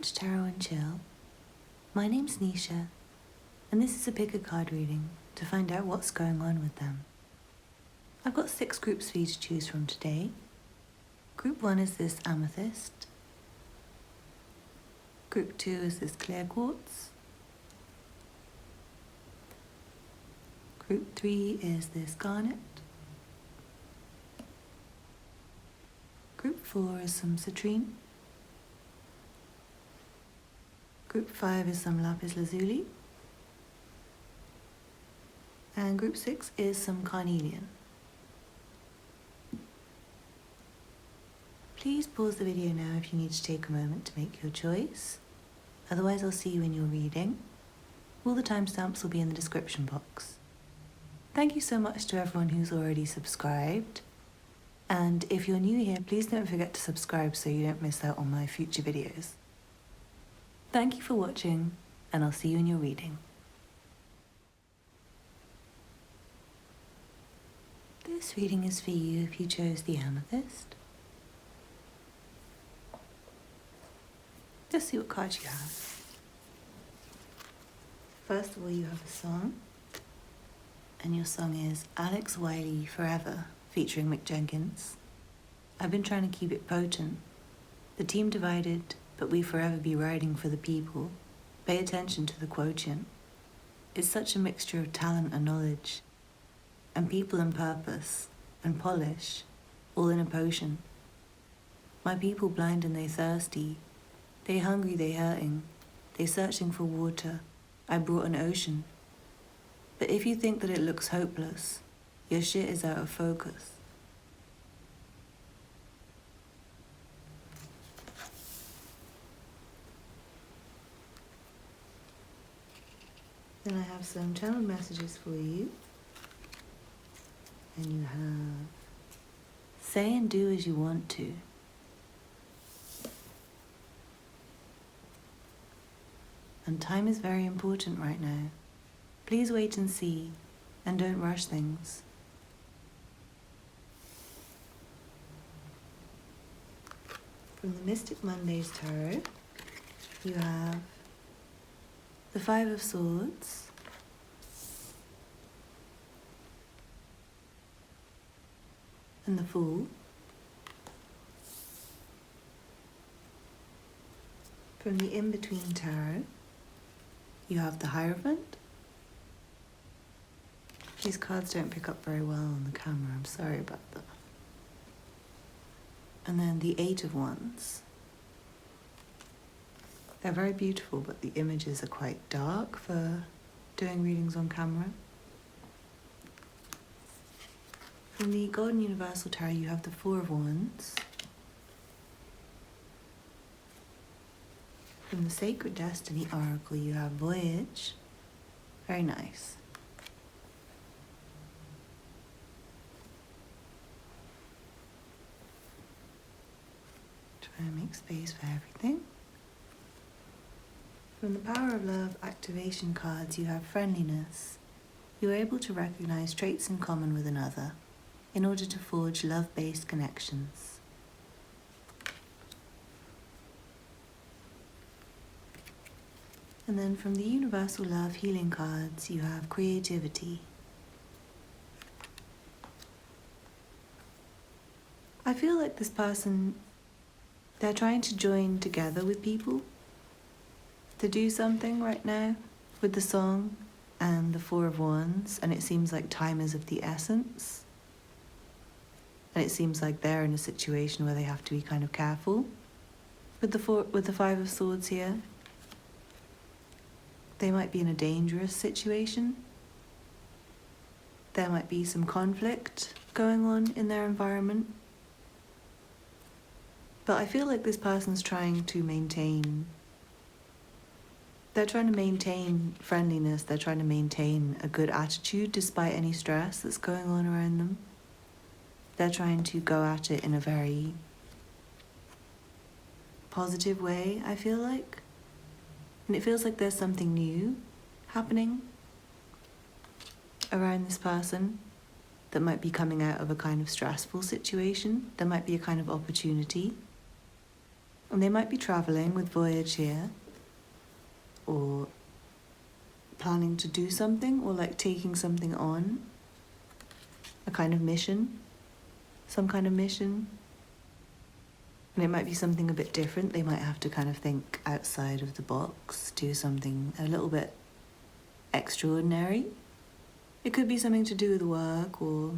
Welcome to Tarot and Chill. My name's Nisha, and this is a pick a card reading to find out what's going on with them. I've got 6 groups for you to choose from today. Group 1 is this Amethyst. Group 2 is this clear quartz. Group 3 is this garnet. Group 4 is some citrine. Group 5 is some lapis lazuli. And group 6 is some carnelian. Please pause the video now if you need to take a moment to make your choice. Otherwise I'll see you in your reading. All the timestamps will be in the description box. Thank you so much to everyone who's already subscribed. And if you're new here, please don't forget to subscribe so you don't miss out on my future videos. Thank you for watching, and I'll see you in your reading. This reading is for you if you chose the Amethyst. Just see what cards you have. First of all, you have a song, and your song is Alex Wiley Forever, featuring Mick Jenkins. I've been trying to keep it potent. The team divided, but we forever be riding for the people. Pay attention to the quotient. It's such a mixture of talent and knowledge, and people and purpose, and polish, all in a potion. My people blind and they thirsty, they hungry, they hurting, they searching for water. I brought an ocean. But if you think that it looks hopeless, your shit is out of focus. Then I have some channeled messages for you. And you have, say and do as you want to. And time is very important right now. Please wait and see, and don't rush things. From the Mystic Mondays Tarot, you have the 5 of Swords, and the Fool. From the In-Between Tarot, you have the Hierophant. These cards don't pick up very well on the camera, I'm sorry about that. And then the 8 of Wands. They're very beautiful, but the images are quite dark for doing readings on camera. From the Golden Universal Tarot, you have the 4 of Wands. From the Sacred Destiny Oracle, you have Voyage. Very nice. Try and make space for everything. From the Power of Love activation cards, you have Friendliness. You are able to recognize traits in common with another in order to forge love-based connections. And then from the Universal Love healing cards, you have Creativity. I feel like this person, they're trying to join together with people to do something right now with the song and the 4 of Wands, and it seems like time is of the essence. And it seems like they're in a situation where they have to be kind of careful. With the 5 of Swords here, they might be in a dangerous situation. There might be some conflict going on in their environment. But I feel like this person's trying to maintain, they're trying to maintain friendliness, they're trying to maintain a good attitude despite any stress that's going on around them. They're trying to go at it in a very positive way, I feel like. And it feels like there's something new happening around this person that might be coming out of a kind of stressful situation. There might be a kind of opportunity. And they might be traveling with Voyage here, or planning to do something, or like taking something on, a kind of mission, some kind of mission. And it might be something a bit different. They might have to kind of think outside of the box, do something a little bit extraordinary. It could be something to do with work or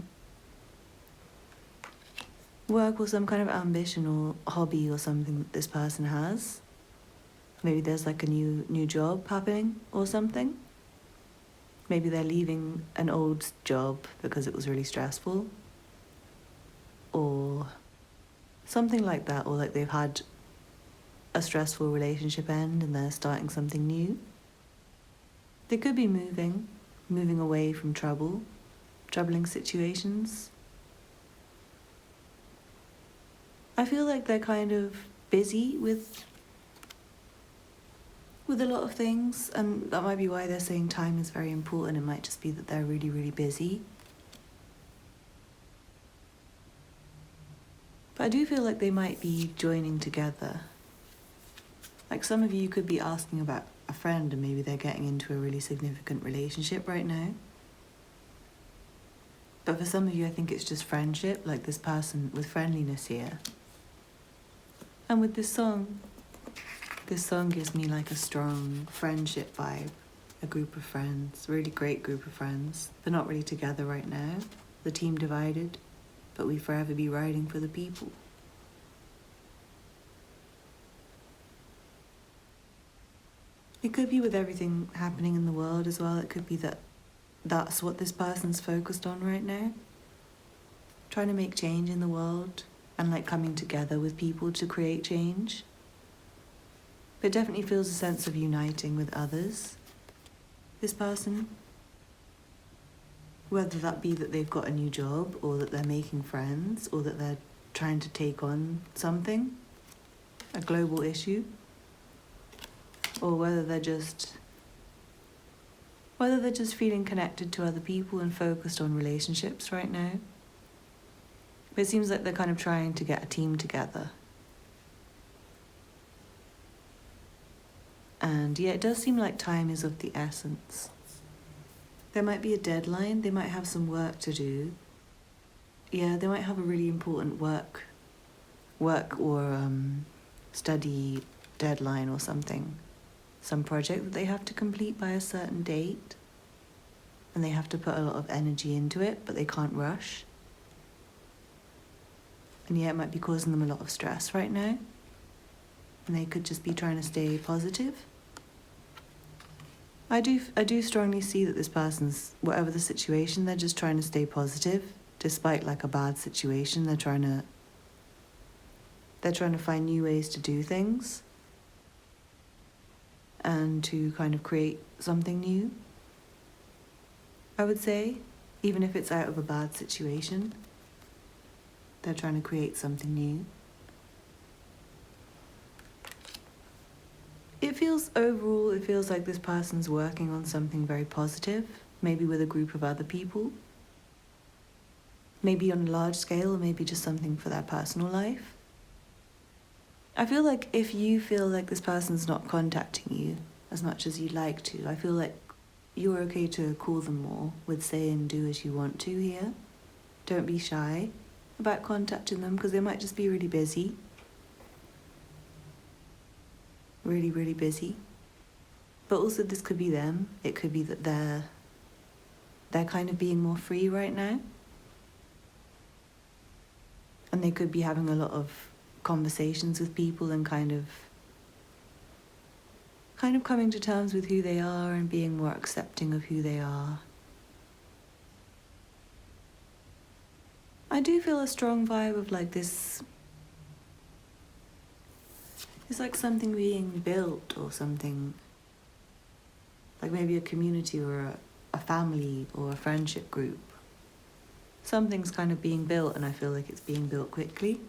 some kind of ambition or hobby or something that this person has. Maybe there's like a new job happening or something. Maybe they're leaving an old job because it was really stressful, or something like that, or like they've had a stressful relationship end and they're starting something new. They could be moving away from troubling situations. I feel like they're kind of busy with a lot of things, and that might be why they're saying time is very important. It might just be that they're really, really busy. But I do feel like they might be joining together. Like some of you could be asking about a friend and maybe they're getting into a really significant relationship right now. But for some of you, I think it's just friendship, like this person with friendliness here. And with this song gives me like a strong friendship vibe, a group of friends, really great group of friends. They're not really together right now, the team divided, but we forever be riding for the people. It could be with everything happening in the world as well. It could be that that's what this person's focused on right now. Trying to make change in the world and like coming together with people to create change. But it definitely feels a sense of uniting with others. This person, whether that be that they've got a new job or that they're making friends or that they're trying to take on something, a global issue, or whether they're just feeling connected to other people and focused on relationships right now. But it seems like they're kind of trying to get a team together. And yeah, it does seem like time is of the essence. There might be a deadline, they might have some work to do. Yeah, they might have a really important work or study deadline or something. Some project that they have to complete by a certain date. And they have to put a lot of energy into it, but they can't rush. And yeah, it might be causing them a lot of stress right now. And they could just be trying to stay positive. I do strongly see that this person's, whatever the situation, they're just trying to stay positive, despite like a bad situation. They're trying to find new ways to do things and to kind of create something new. I would say, even if it's out of a bad situation, they're trying to create something new. It feels like this person's working on something very positive, maybe with a group of other people. Maybe on a large scale, or maybe just something for their personal life. I feel like if you feel like this person's not contacting you as much as you'd like to, I feel like you're okay to call them more with say and do as you want to here. Don't be shy about contacting them because they might just be really busy. Really, really busy. But also this could be them. It could be that they're kind of being more free right now. And they could be having a lot of conversations with people and kind of coming to terms with who they are and being more accepting of who they are. I do feel a strong vibe of like this. It's like something being built or something, like maybe a community or a family or a friendship group. Something's kind of being built and I feel like it's being built quickly.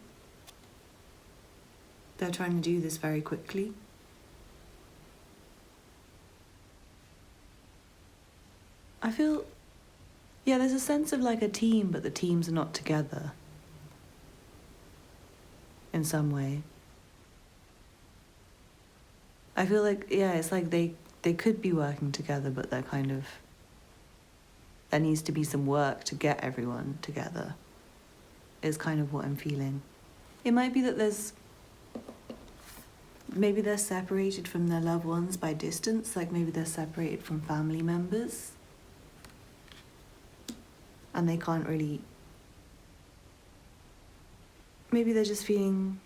They're trying to do this very quickly. I feel, yeah, there's a sense of like a team, but the teams are not together in some way. I feel like, yeah, it's like they could be working together, but they're kind of, there needs to be some work to get everyone together, is kind of what I'm feeling. It might be that maybe they're separated from their loved ones by distance, like maybe they're separated from family members and they can't really, maybe they're just feeling,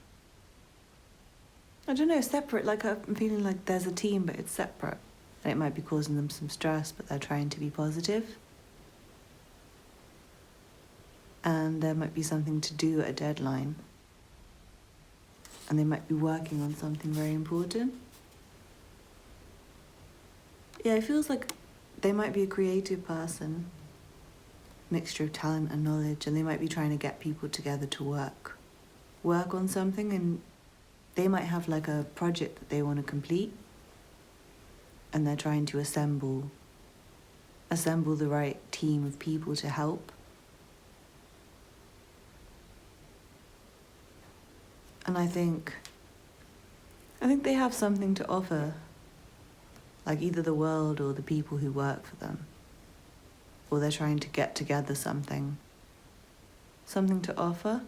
I don't know, separate. Like I'm feeling like there's a team but it's separate and it might be causing them some stress, but they're trying to be positive. And there might be something to do at a deadline and they might be working on something very important. Yeah, it feels like they might be a creative person, mixture of talent and knowledge, and they might be trying to get people together to work on something, and they might have like a project that they want to complete and they're trying to assemble the right team of people to help. And I think they have something to offer, like either the world or the people who work for them, or they're trying to get together something to offer.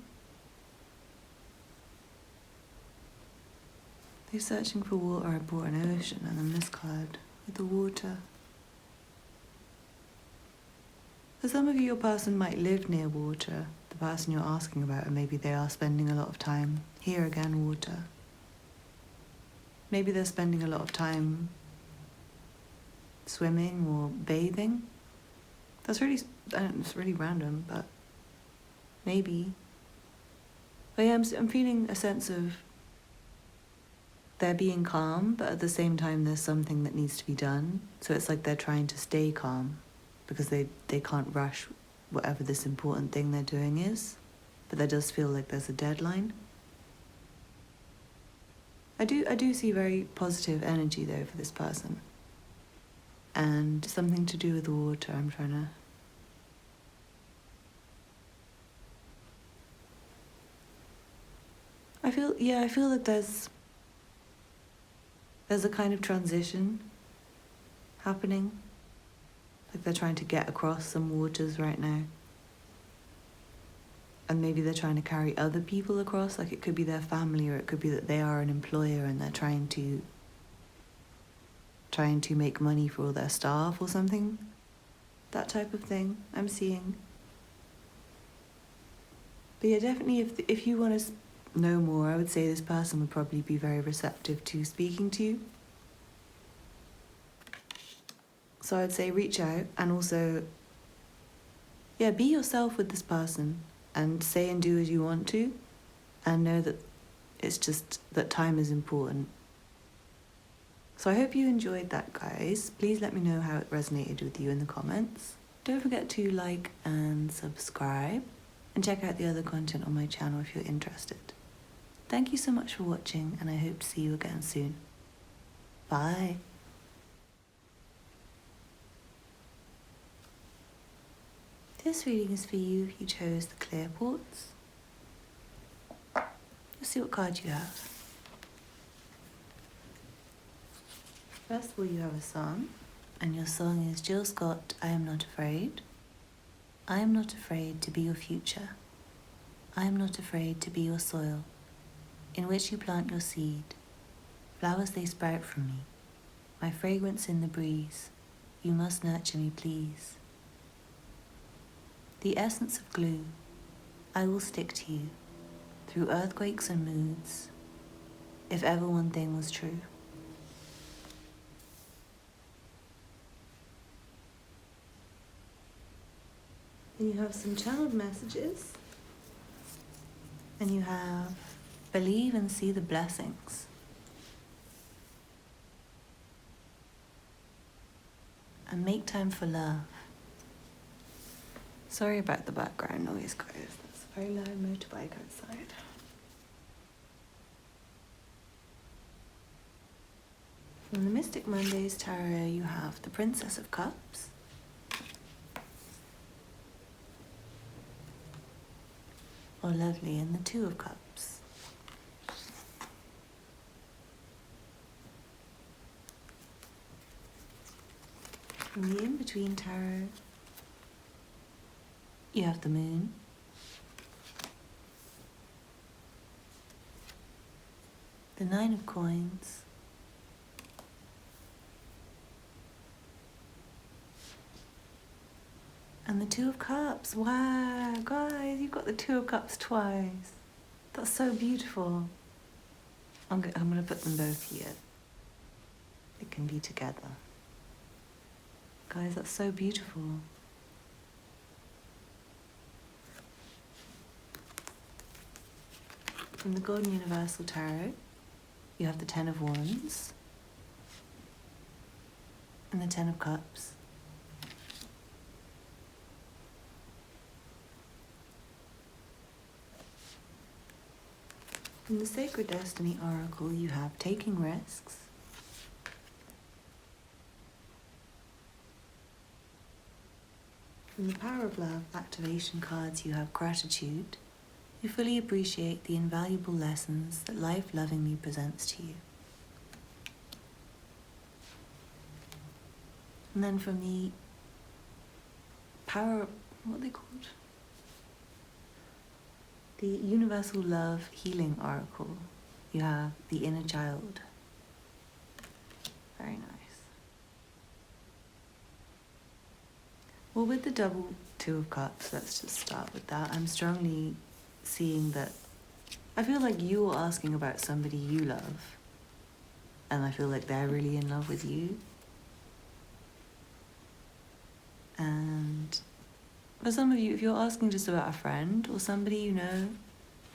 They're searching for water. I brought an ocean and then this card with the water. For some of you, your person might live near water, the person you're asking about, and maybe they are spending a lot of time, here again, water. Maybe they're spending a lot of time swimming or bathing. That's really, it's really random, but maybe. But yeah, I'm feeling a sense of they're being calm, but at the same time there's something that needs to be done. So it's like they're trying to stay calm because they can't rush whatever this important thing they're doing is. But there does feel like there's a deadline. I do see very positive energy though for this person. And something to do with the water, I'm trying to... I feel like there's a kind of transition happening. Like they're trying to get across some waters right now. And maybe they're trying to carry other people across, like it could be their family, or it could be that they are an employer and they're trying to make money for all their staff or something. That type of thing I'm seeing. But yeah, definitely if you want to know more, I would say this person would probably be very receptive to speaking to you. So I'd say reach out, and also, yeah, be yourself with this person and say and do as you want to, and know that it's just that time is important. So I hope you enjoyed that, guys. Please let me know how it resonated with you in the comments. Don't forget to like and subscribe, and check out the other content on my channel if you're interested. Thank you so much for watching, and I hope to see you again soon. Bye. This reading is for you if you chose the clear quartz. Let's see what card you have. First of all, you have a song, and your song is Jill Scott, I Am Not Afraid. I am not afraid to be your future. I am not afraid to be your soil, in which you plant your seed. Flowers they sprout from me, my fragrance in the breeze. You must nurture me, please. The essence of glue, I will stick to you, through earthquakes and moods, if ever one thing was true. And you have some channeled messages, and you have believe and see the blessings. And make time for love. Sorry about the background noise, guys. That's a very loud motorbike outside. From the Mystic Mondays Tarot, you have the Princess of Cups. Oh, lovely. And the Two of Cups. From the in-between tarot, you have the moon. The 9 of coins. And the 2 of cups. Wow, guys, you've got the 2 of cups twice. That's so beautiful. I'm going to put them both here. It can be together. Guys, that's so beautiful. From the Golden Universal Tarot, you have the 10 of Wands and the 10 of Cups. From the Sacred Destiny Oracle, you have Taking Risks, from the Power of Love activation cards, you have Gratitude. You fully appreciate the invaluable lessons that life lovingly presents to you. And then from the Power, what are they called? The Universal Love Healing Oracle, you have the Inner Child. Very nice. Well, with the double 2 of Cups, let's just start with that. I'm strongly seeing that I feel like you're asking about somebody you love, and I feel like they're really in love with you. And for some of you, if you're asking just about a friend or somebody you know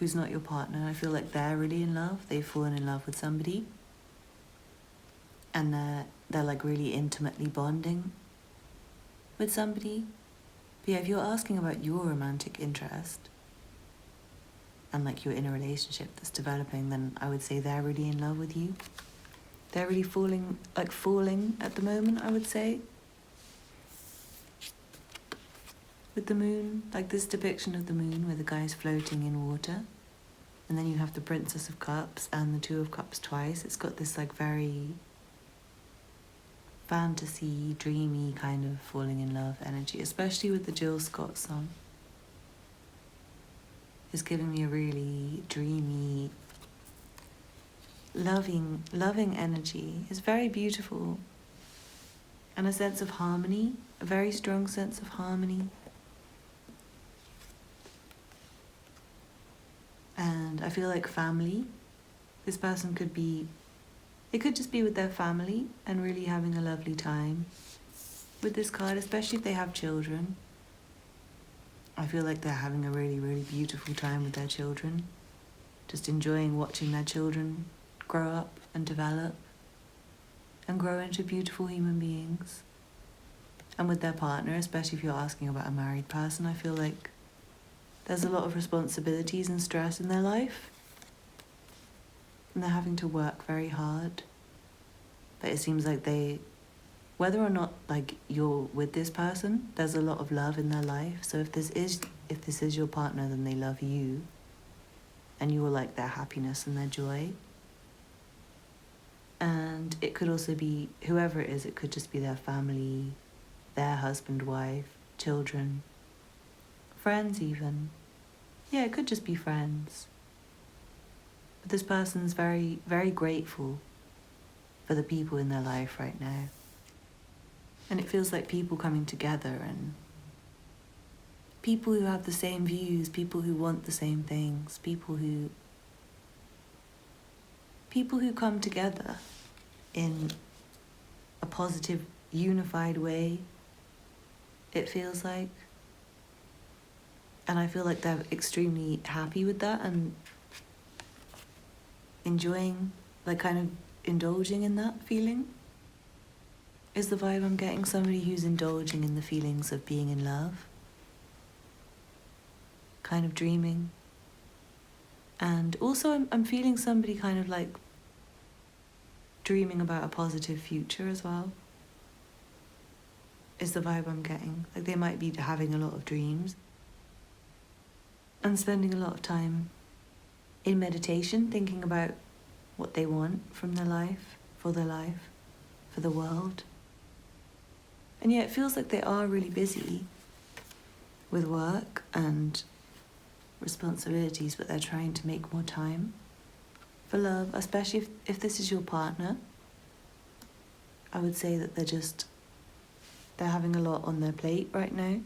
who's not your partner, I feel like they're really in love. They've fallen in love with somebody, and they're like really intimately bonding with somebody. But yeah, if you're asking about your romantic interest and like you're in a relationship that's developing, then I would say they're really in love with you. They're really falling at the moment, I would say. With the moon, like this depiction of the moon where the guy's floating in water. And then you have the Princess of Cups and the 2 of Cups twice. It's got this like very fantasy, dreamy kind of falling in love energy, especially with the Jill Scott song. It's giving me a really dreamy, loving energy. It's very beautiful. And a sense of harmony, a very strong sense of harmony. And I feel like family. This person could just be with their family and really having a lovely time with this card, especially if they have children. I feel like they're having a really, really beautiful time with their children. Just enjoying watching their children grow up and develop and grow into beautiful human beings. And with their partner, especially if you're asking about a married person, I feel like there's a lot of responsibilities and stress in their life. And they're having to work very hard. But it seems like whether or not like you're with this person, there's a lot of love in their life. So if this is your partner, then they love you. And you will like their happiness and their joy. And it could also be, whoever it is, it could just be their family, their husband, wife, children, friends even. Yeah, it could just be friends. But this person's very, very grateful for the people in their life right now. And it feels like people coming together and people who have the same views, people who want the same things, people who come together in a positive, unified way, it feels like. And I feel like they're extremely happy with that and enjoying, like kind of indulging in that feeling. Is the vibe I'm getting, somebody who's indulging in the feelings of being in love, kind of dreaming. And also I'm feeling somebody kind of like dreaming about a positive future as well, is the vibe I'm getting. Like they might be having a lot of dreams and spending a lot of time in meditation, thinking about what they want from their life, for the world. And yeah, it feels like they are really busy with work and responsibilities, but they're trying to make more time for love, especially if this is your partner. I would say that they're having a lot on their plate right now.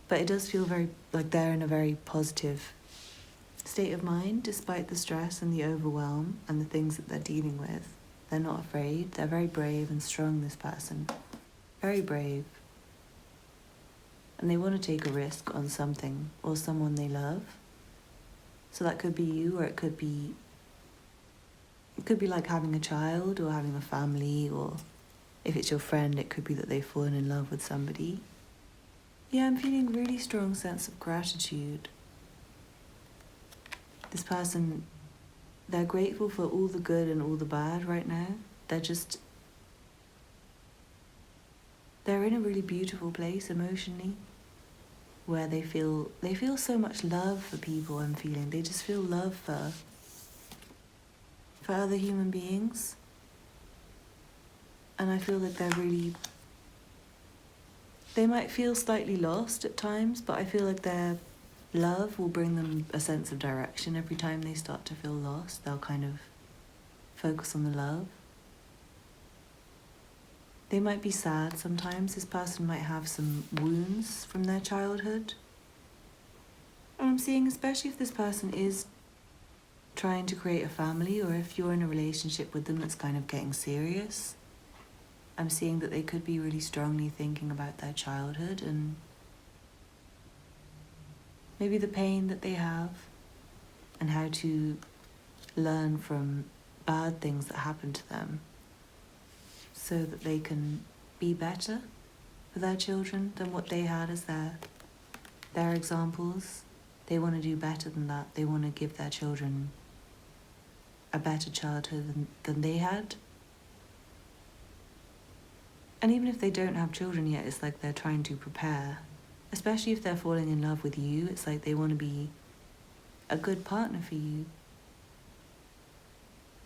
But it does feel very like they're in a very positive state of mind, despite the stress and the overwhelm and the things that they're dealing with. They're not afraid. They're very brave and strong, this person. Very brave. And they want to take a risk on something or someone they love. So that could be you, or it could be like having a child or having a family, or if it's your friend, it could be that they've fallen in love with somebody. Yeah, I'm feeling a really strong sense of gratitude. This person, they're grateful for all the good and all the bad right now. They're in a really beautiful place emotionally, where they feel so much love for people. I'm feeling they just feel love for other human beings, and I feel like they might feel slightly lost at times, but I feel like their love will bring them a sense of direction. Every time they start to feel lost, they'll kind of focus on the love. They might be sad sometimes. This person might have some wounds from their childhood. And I'm seeing, especially if this person is trying to create a family, or if you're in a relationship with them that's kind of getting serious, I'm seeing that they could be really strongly thinking about their childhood and maybe the pain that they have and how to learn from bad things that happen to them so that they can be better for their children than what they had as their examples. They want to do better than that. They want to give their children a better childhood than they had. And even if they don't have children yet, it's like they're trying to prepare. Especially if they're falling in love with you, it's like they want to be a good partner for you.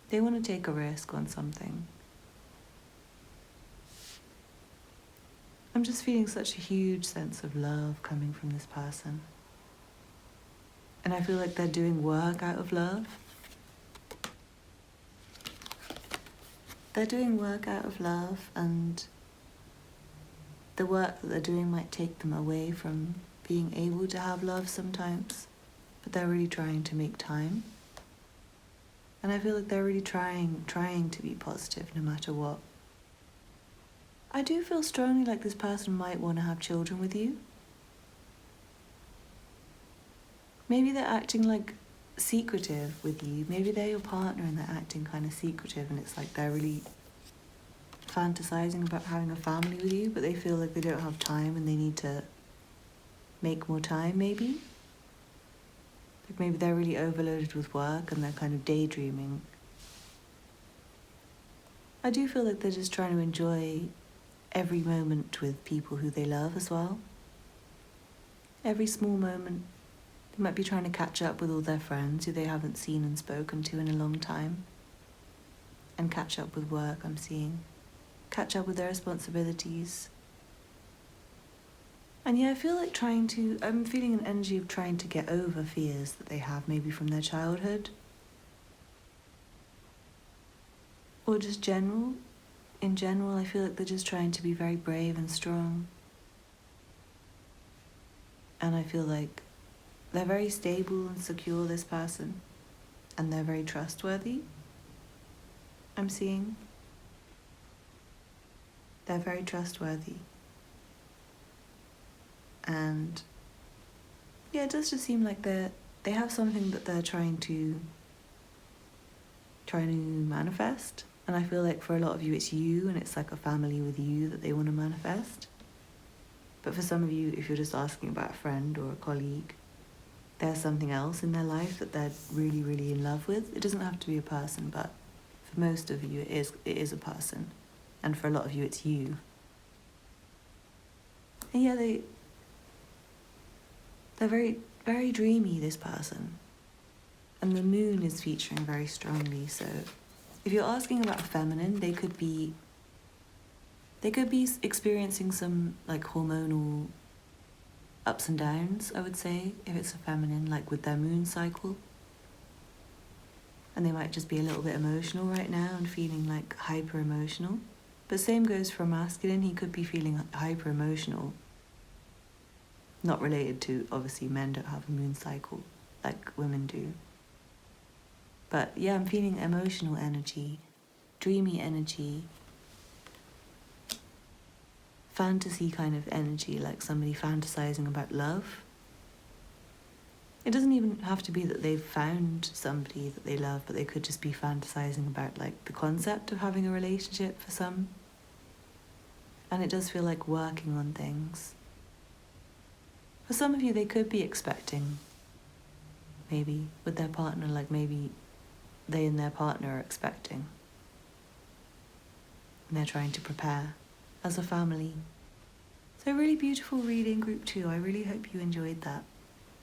They want to take a risk on something. I'm just feeling such a huge sense of love coming from this person. And I feel like they're doing work out of love. They're doing work out of love, and the work that they're doing might take them away from being able to have love sometimes, but they're really trying to make time. And I feel like they're really trying to be positive no matter what. I do feel strongly like this person might want to have children with you. Maybe they're acting like secretive with you. Maybe they're your partner and they're acting kind of secretive, and it's like they're really fantasizing about having a family with you, but they feel like they don't have time and they need to make more time, maybe. Like maybe they're really overloaded with work and they're kind of daydreaming. I do feel like they're just trying to enjoy every moment with people who they love as well. Every small moment. They might be trying to catch up with all their friends who they haven't seen and spoken to in a long time. And catch up with work, I'm seeing. Catch up with their responsibilities. And yeah, I feel like I'm feeling an energy of trying to get over fears that they have, maybe from their childhood. Or just in general, I feel like they're just trying to be very brave and strong. And I feel like they're very stable and secure, this person. And they're very trustworthy, I'm seeing. They're very trustworthy. And yeah, it does just seem like they have something that they're trying to manifest. And I feel like for a lot of you it's you, and it's like a family with you that they want to manifest. But for some of you, if you're just asking about a friend or a colleague, there's something else in their life that they're really, really in love with. It doesn't have to be a person, but for most of you it is a person. And for a lot of you it's you. And yeah, they're very, very dreamy, this person. And the moon is featuring very strongly, so if you're asking about feminine, they could be They could be experiencing some like hormonal ups and downs, I would say, if it's a feminine, like with their moon cycle. And they might just be a little bit emotional right now and feeling like hyper emotional. But same goes for a masculine, he could be feeling hyper emotional. Not related to, obviously, men don't have a moon cycle like women do. But yeah, I'm feeling emotional energy, dreamy energy, fantasy kind of energy, like somebody fantasizing about love. It doesn't even have to be that they've found somebody that they love, but they could just be fantasizing about like the concept of having a relationship for some. And it does feel like working on things. For some of you, they could be expecting, maybe, with their partner, like maybe they and their partner are expecting. And they're trying to prepare as a family. So really beautiful reading, group 2. I really hope you enjoyed that.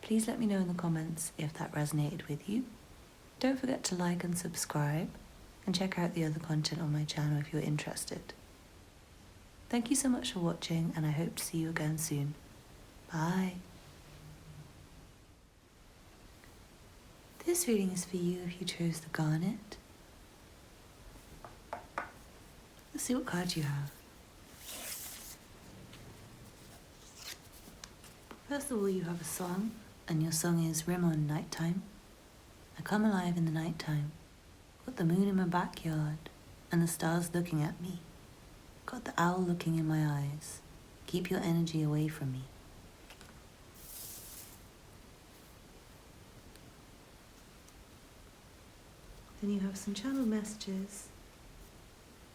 Please let me know in the comments if that resonated with you. Don't forget to like and subscribe, and check out the other content on my channel if you're interested. Thank you so much for watching, and I hope to see you again soon. Bye. This reading is for you if you chose the Garnet. Let's see what card you have. First of all, you have a song, and your song is Rim on Nighttime. I come alive in the nighttime. Got the moon in my backyard, and the stars looking at me. Got the owl looking in my eyes. Keep your energy away from me. Then you have some channeled messages,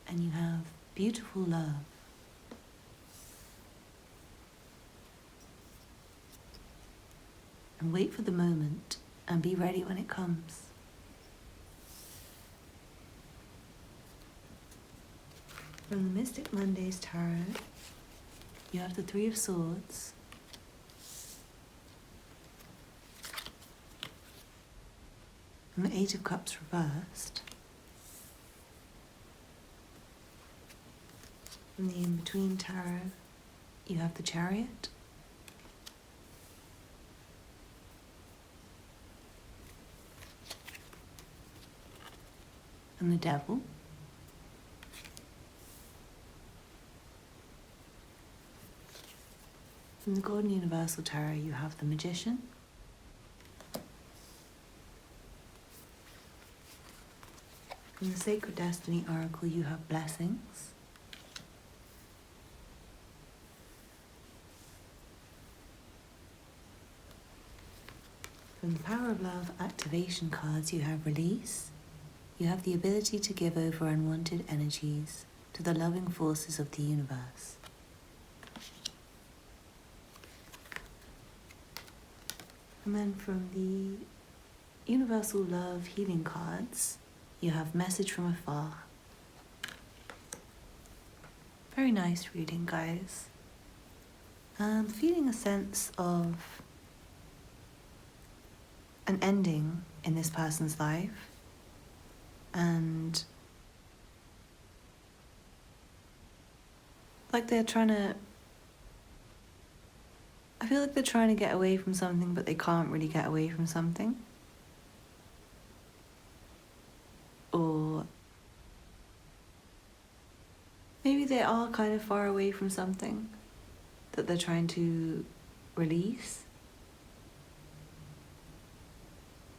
and you have beautiful love. And wait for the moment and be ready when it comes. From the Mystic Mondays Tarot, you have the Three of Swords, and the Eight of Cups reversed. From the In-Between Tarot, you have the Chariot, and the Devil. From the Golden Universal Tarot, you have the Magician, from the Sacred Destiny Oracle, you have Blessings, from the Power of Love Activation cards, you have Release. You have the ability to give over unwanted energies to the loving forces of the universe. And then from the Universal Love Healing cards, you have Message from Afar. Very nice reading, guys. I'm feeling a sense of an ending in this person's life. And like they're trying to, I feel like they're trying to get away from something, but they can't really get away from something. Or maybe they are kind of far away from something that they're trying to release,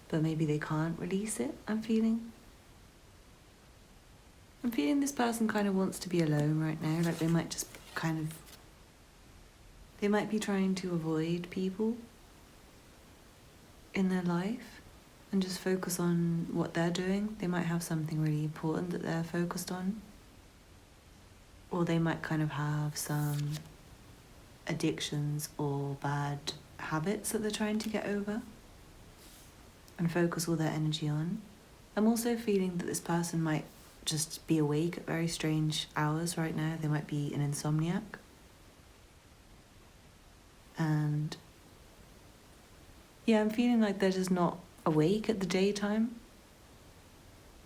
but maybe they can't release it, I'm feeling this person kind of wants to be alone right now. Like they might just they might be trying to avoid people in their life and just focus on what they're doing. They might have something really important that they're focused on. Or they might kind of have some addictions or bad habits that they're trying to get over and focus all their energy on. I'm also feeling that this person might just be awake at very strange hours right now. They might be an insomniac. And yeah, I'm feeling like they're just not awake at the daytime,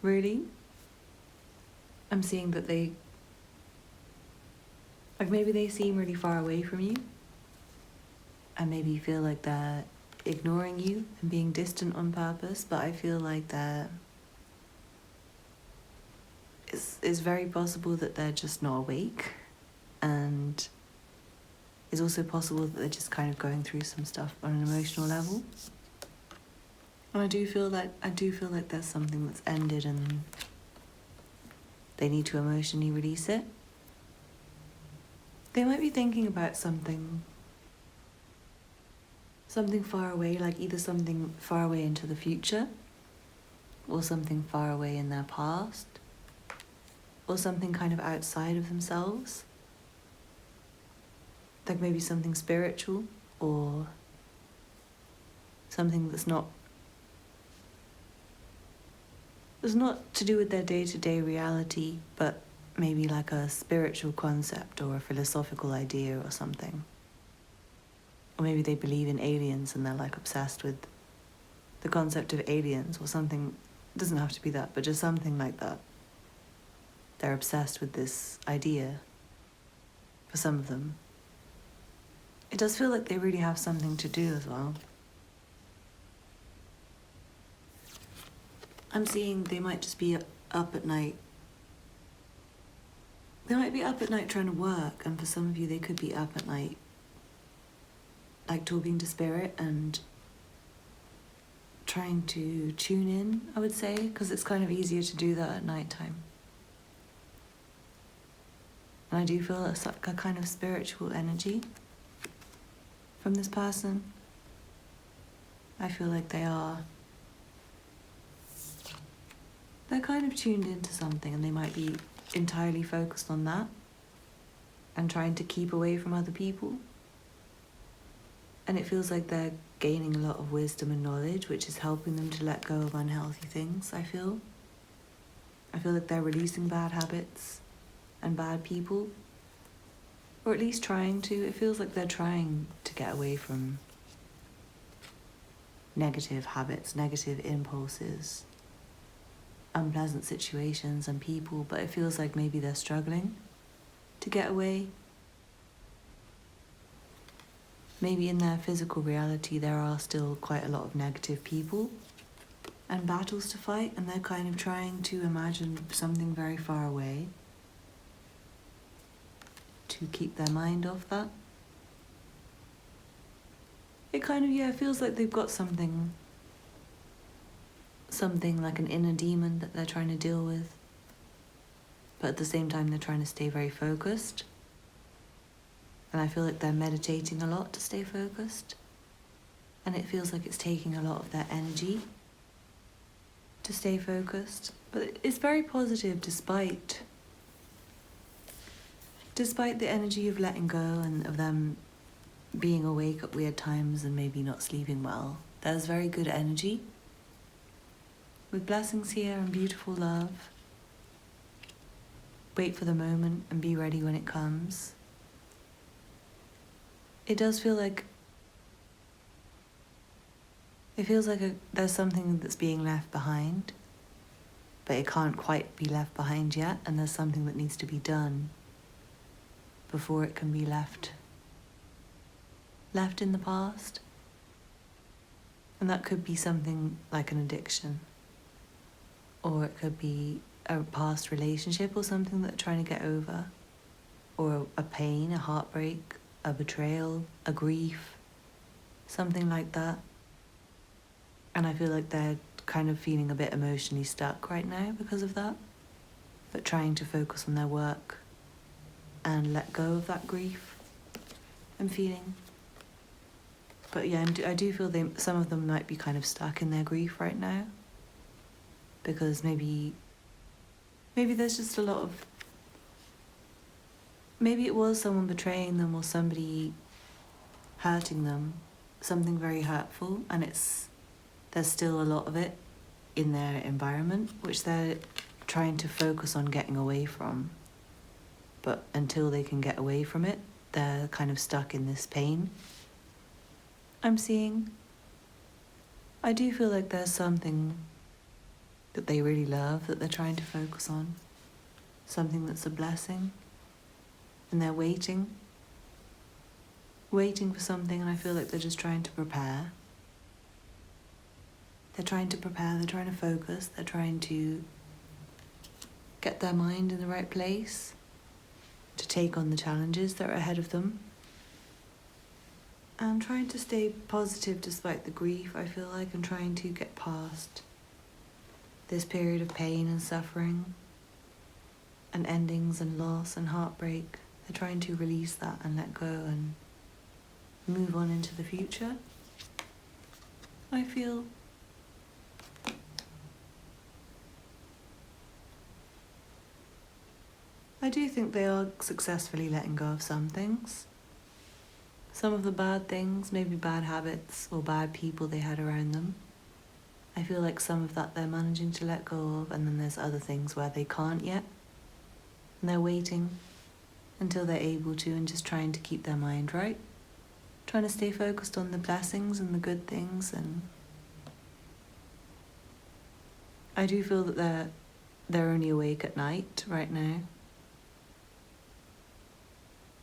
really. I'm seeing that they Like maybe they seem really far away from you, and maybe you feel like they're ignoring you and being distant on purpose, but I feel like it's very possible that they're just not awake, and it's also possible that they're just kind of going through some stuff on an emotional level. And I do feel like there's something that's ended and they need to emotionally release it. They might be thinking about something far away, like either something far away into the future, or something far away in their past, or something kind of outside of themselves. Like maybe something spiritual, or something that's not to do with their day-to-day reality, but maybe like a spiritual concept or a philosophical idea or something. Or maybe they believe in aliens and they're like obsessed with the concept of aliens or something. It doesn't have to be that, but just something like that. They're obsessed with this idea for some of them. It does feel like they really have something to do as well. I'm seeing they might just be up at night. They might be up at night trying to work, and for some of you they could be up at night like talking to spirit and trying to tune in, I would say, because it's kind of easier to do that at nighttime. And I do feel it's like a kind of spiritual energy from this person. I feel like they're kind of tuned into something, and they might be entirely focused on that and trying to keep away from other people. And it feels like they're gaining a lot of wisdom and knowledge, which is helping them to let go of unhealthy things, I feel. I feel like they're releasing bad habits and bad people, or at least trying to. It feels like they're trying to get away from negative habits, negative impulses, unpleasant situations and people, but it feels like maybe they're struggling to get away. Maybe in their physical reality there are still quite a lot of negative people and battles to fight, and they're kind of trying to imagine something very far away to keep their mind off that. It kind of, it feels like they've got something like an inner demon that they're trying to deal with, but at the same time they're trying to stay very focused. And I feel like they're meditating a lot to stay focused, and it feels like it's taking a lot of their energy to stay focused. But it's very positive despite the energy of letting go and of them being awake at weird times and maybe not sleeping well. There's very good energy with blessings here and beautiful love. Wait for the moment and be ready when it comes. It does feel like, it feels like there's something that's being left behind, but it can't quite be left behind yet, and there's something that needs to be done before it can be left in the past. And that could be something like an addiction, or it could be a past relationship or something that they're trying to get over, or a pain, a heartbreak, a betrayal, a grief, something like that. And I feel like they're kind of feeling a bit emotionally stuck right now because of that, but trying to focus on their work and let go of that grief I'm feeling. But yeah, I do feel some of them might be kind of stuck in their grief right now, because maybe there's just a lot of, maybe it was someone betraying them or somebody hurting them, something very hurtful, and there's still a lot of it in their environment, which they're trying to focus on getting away from. But until they can get away from it, they're kind of stuck in this pain I'm seeing. I do feel like there's something that they really love that they're trying to focus on, something that's a blessing. and they're waiting for something, and I feel like they're just trying to prepare. They're trying to prepare, they're trying to focus, they're trying to get their mind in the right place to take on the challenges that are ahead of them. And trying to stay positive despite the grief, I feel like, and trying to get past this period of pain and suffering and endings and loss and heartbreak. They're trying to release that and let go and move on into the future. I feel I do think they are successfully letting go of some things. Some of the bad things, maybe bad habits or bad people they had around them. I feel like some of that they're managing to let go of, and then there's other things where they can't yet. And they're waiting until they're able to and just trying to keep their mind right. Trying to stay focused on the blessings and the good things. And I do feel that they're only awake at night right now.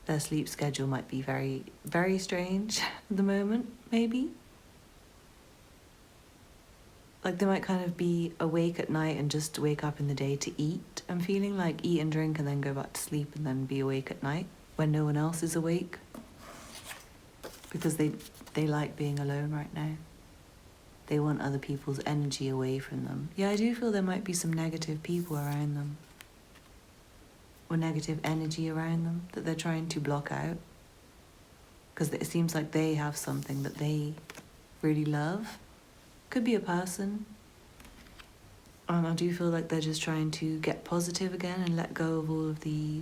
Their sleep schedule might be very, very strange at the moment, maybe. Like they might kind of be awake at night and just wake up in the day to eat. I'm feeling like eat and drink and then go back to sleep and then be awake at night when no one else is awake. Because they like being alone right now. They want other people's energy away from them. Yeah, I do feel there might be some negative people around them. Or negative energy around them that they're trying to block out. Because it seems like they have something that they really love. Could be a person. And I do feel like they're just trying to get positive again and let go of all of the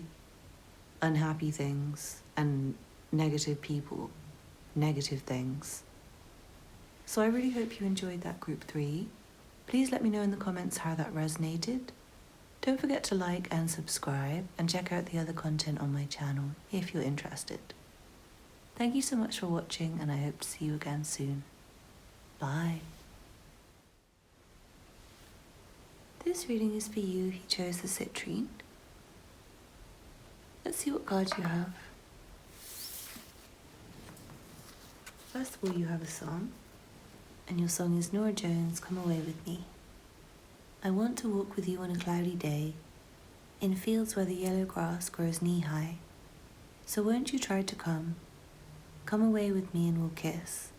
unhappy things and negative people, negative things. So I really hope you enjoyed that group 3. Please let me know in the comments how that resonated. Don't forget to like and subscribe and check out the other content on my channel if you're interested. Thank you so much for watching, and I hope to see you again soon. Bye. This reading is for you who chose the Citrine. Let's see what cards you have. First of all, you have a song, and your song is Nora Jones, Come Away With Me. I want to walk with you on a cloudy day, in fields where the yellow grass grows knee-high. So won't you try to come? Come away with me and we'll kiss,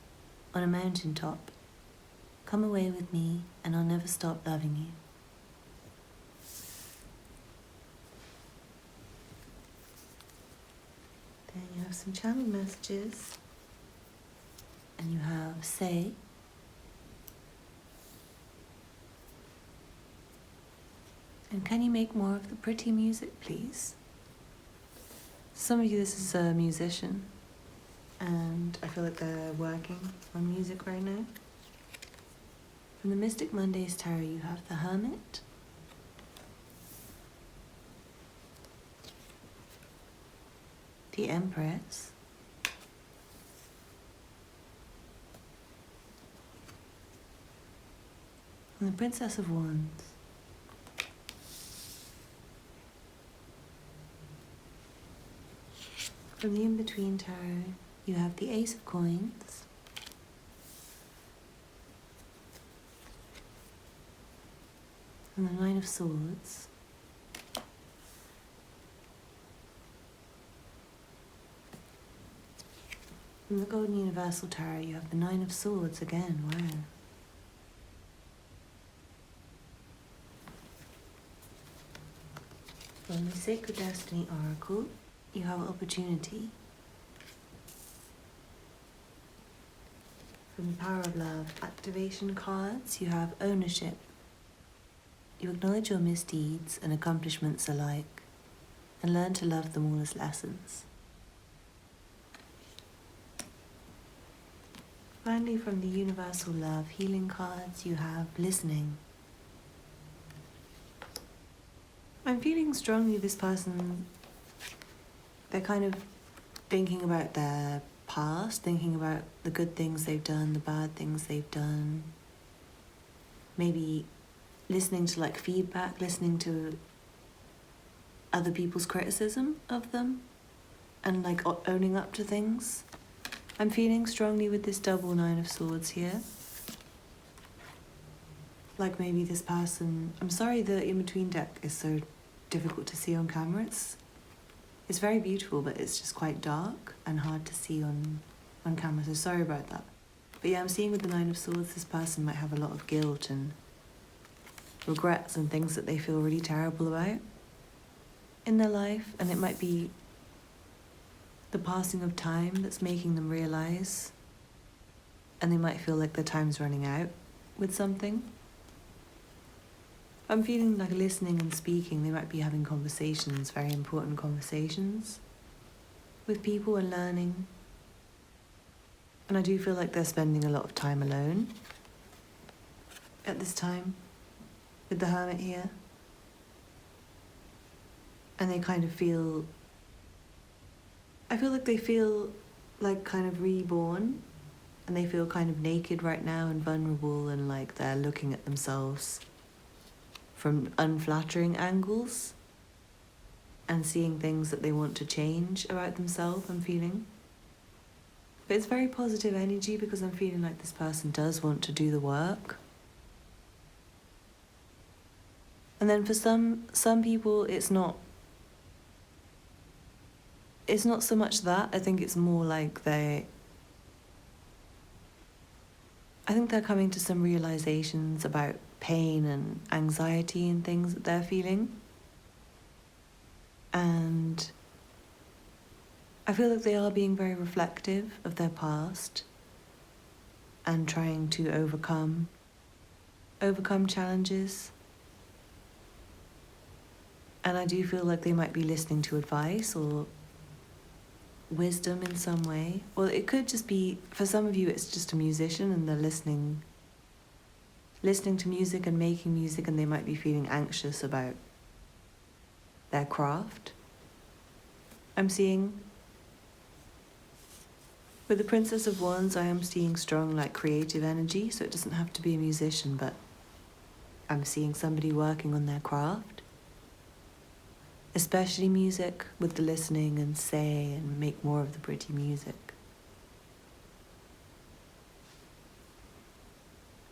on a mountain top. Come away with me and I'll never stop loving you. Then you have some channel messages, and you have say, and can you make more of the pretty music, please? Some of you, this is a musician, and I feel like they're working on music right now. From the Mystic Mondays Tarot, you have the Hermit, the Empress, and the Princess of Wands. From the In-Between Tarot, you have the Ace of Coins, and the Nine of Swords, from the Golden Universal Tarot, you have the Nine of Swords again. Wow. From the Sacred Destiny Oracle, you have opportunity. From the Power of Love activation cards, you have ownership. You acknowledge your misdeeds and accomplishments alike, and learn to love them all as lessons. Finally, from the Universal Love healing cards, you have listening. I'm feeling strongly this person, they're kind of thinking about their past, thinking about the good things they've done, the bad things they've done. Maybe listening to like feedback, listening to other people's criticism of them. and like owning up to things. I'm feeling strongly with this double Nine of Swords here. Like maybe this person, I'm sorry the in-between deck is so difficult to see on camera. It's very beautiful, but it's just quite dark and hard to see on camera, so sorry about that. But yeah, I'm seeing with the Nine of Swords, this person might have a lot of guilt and regrets and things that they feel really terrible about in their life, and it might be the passing of time that's making them realise, and they might feel like their time's running out with something. I'm feeling like listening and speaking. They might be having conversations, very important conversations with people and learning. And I do feel like they're spending a lot of time alone at this time with the Hermit here. And they kind of feel, I feel like they feel like kind of reborn, and they feel kind of naked right now and vulnerable, and like they're looking at themselves from unflattering angles and seeing things that they want to change about themselves, I'm feeling. But it's very positive energy because I'm feeling like this person does want to do the work. And then for some people, it's not so much that. I think it's more like I think they're coming to some realizations about pain and anxiety and things that they're feeling. And I feel like they are being very reflective of their past and trying to overcome challenges. And I do feel like they might be listening to advice or wisdom in some way. Or it could just be, for some of you, it's just a musician and they're listening to music and making music, and they might be feeling anxious about their craft. I'm seeing with the Princess of Wands, I am seeing strong like creative energy, so it doesn't have to be a musician, but I'm seeing somebody working on their craft, especially music, with the listening and say and make more of the pretty music.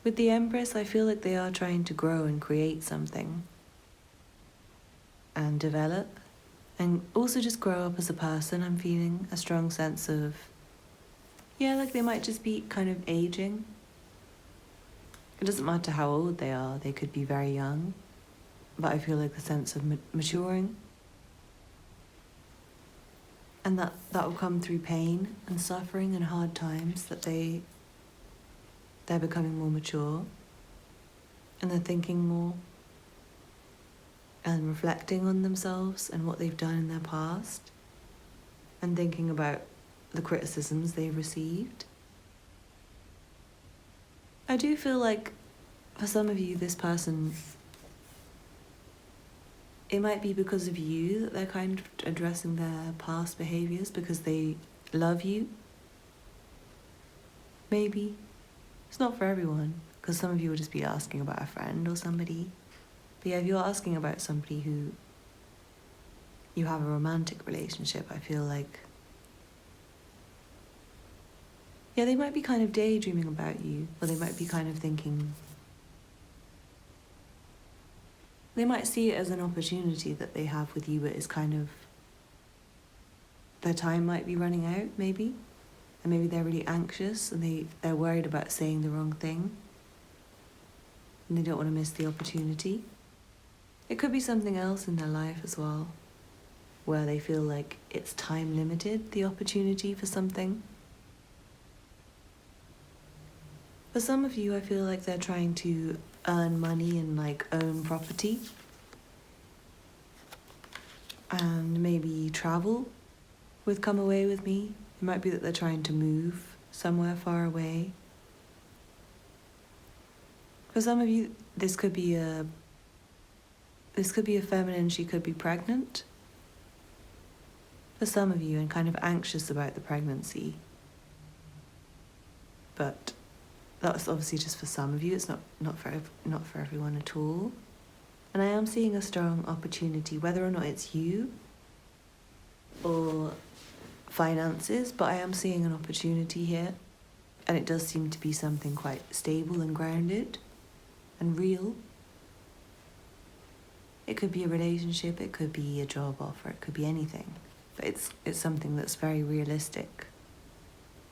With the Empress, I feel like they are trying to grow and create something and develop, and also just grow up as a person. I'm feeling a strong sense of, like they might just be kind of aging. It doesn't matter how old they are, they could be very young, but I feel like the sense of maturing. And that will come through pain and suffering and hard times, that they're becoming more mature and they're thinking more and reflecting on themselves and what they've done in their past and thinking about the criticisms they've received. I do feel like for some of you, this person, it might be because of you that they're kind of addressing their past behaviours because they love you. Maybe. It's not for everyone, because some of you will just be asking about a friend or somebody. But yeah, if you're asking about somebody who you have a romantic relationship, I feel like, they might be kind of daydreaming about you, or they might be kind of thinking, they might see it as an opportunity that they have with you, but it's kind of, their time might be running out, maybe. And maybe they're really anxious and they're worried about saying the wrong thing. And they don't want to miss the opportunity. It could be something else in their life as well, where they feel like it's time limited, the opportunity for something. For some of you, I feel like they're trying to earn money and like own property. And maybe travel with Come Away With Me. It might be that they're trying to move somewhere far away. For some of you, this could be a feminine, she could be pregnant. For some of you, and kind of anxious about the pregnancy. But that's obviously just for some of you. It's not for everyone at all. And I am seeing a strong opportunity, whether or not it's you or finances, but I am seeing an opportunity here. And it does seem to be something quite stable and grounded and real. It could be a relationship, it could be a job offer, it could be anything. But it's something that's very realistic.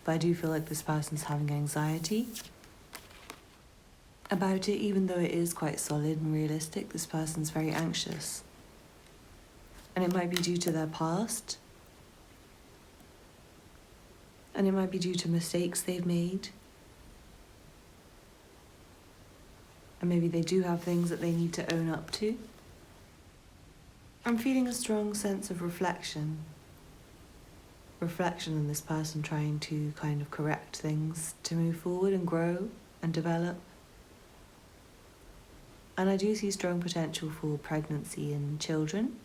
But I do feel like this person's having anxiety about it, even though it is quite solid and realistic. This person's very anxious. And it might be due to their past. And it might be due to mistakes they've made. And maybe they do have things that they need to own up to. I'm feeling a strong sense of reflection. Reflection on this person trying to kind of correct things to move forward and grow and develop. And I do see strong potential for pregnancy and children.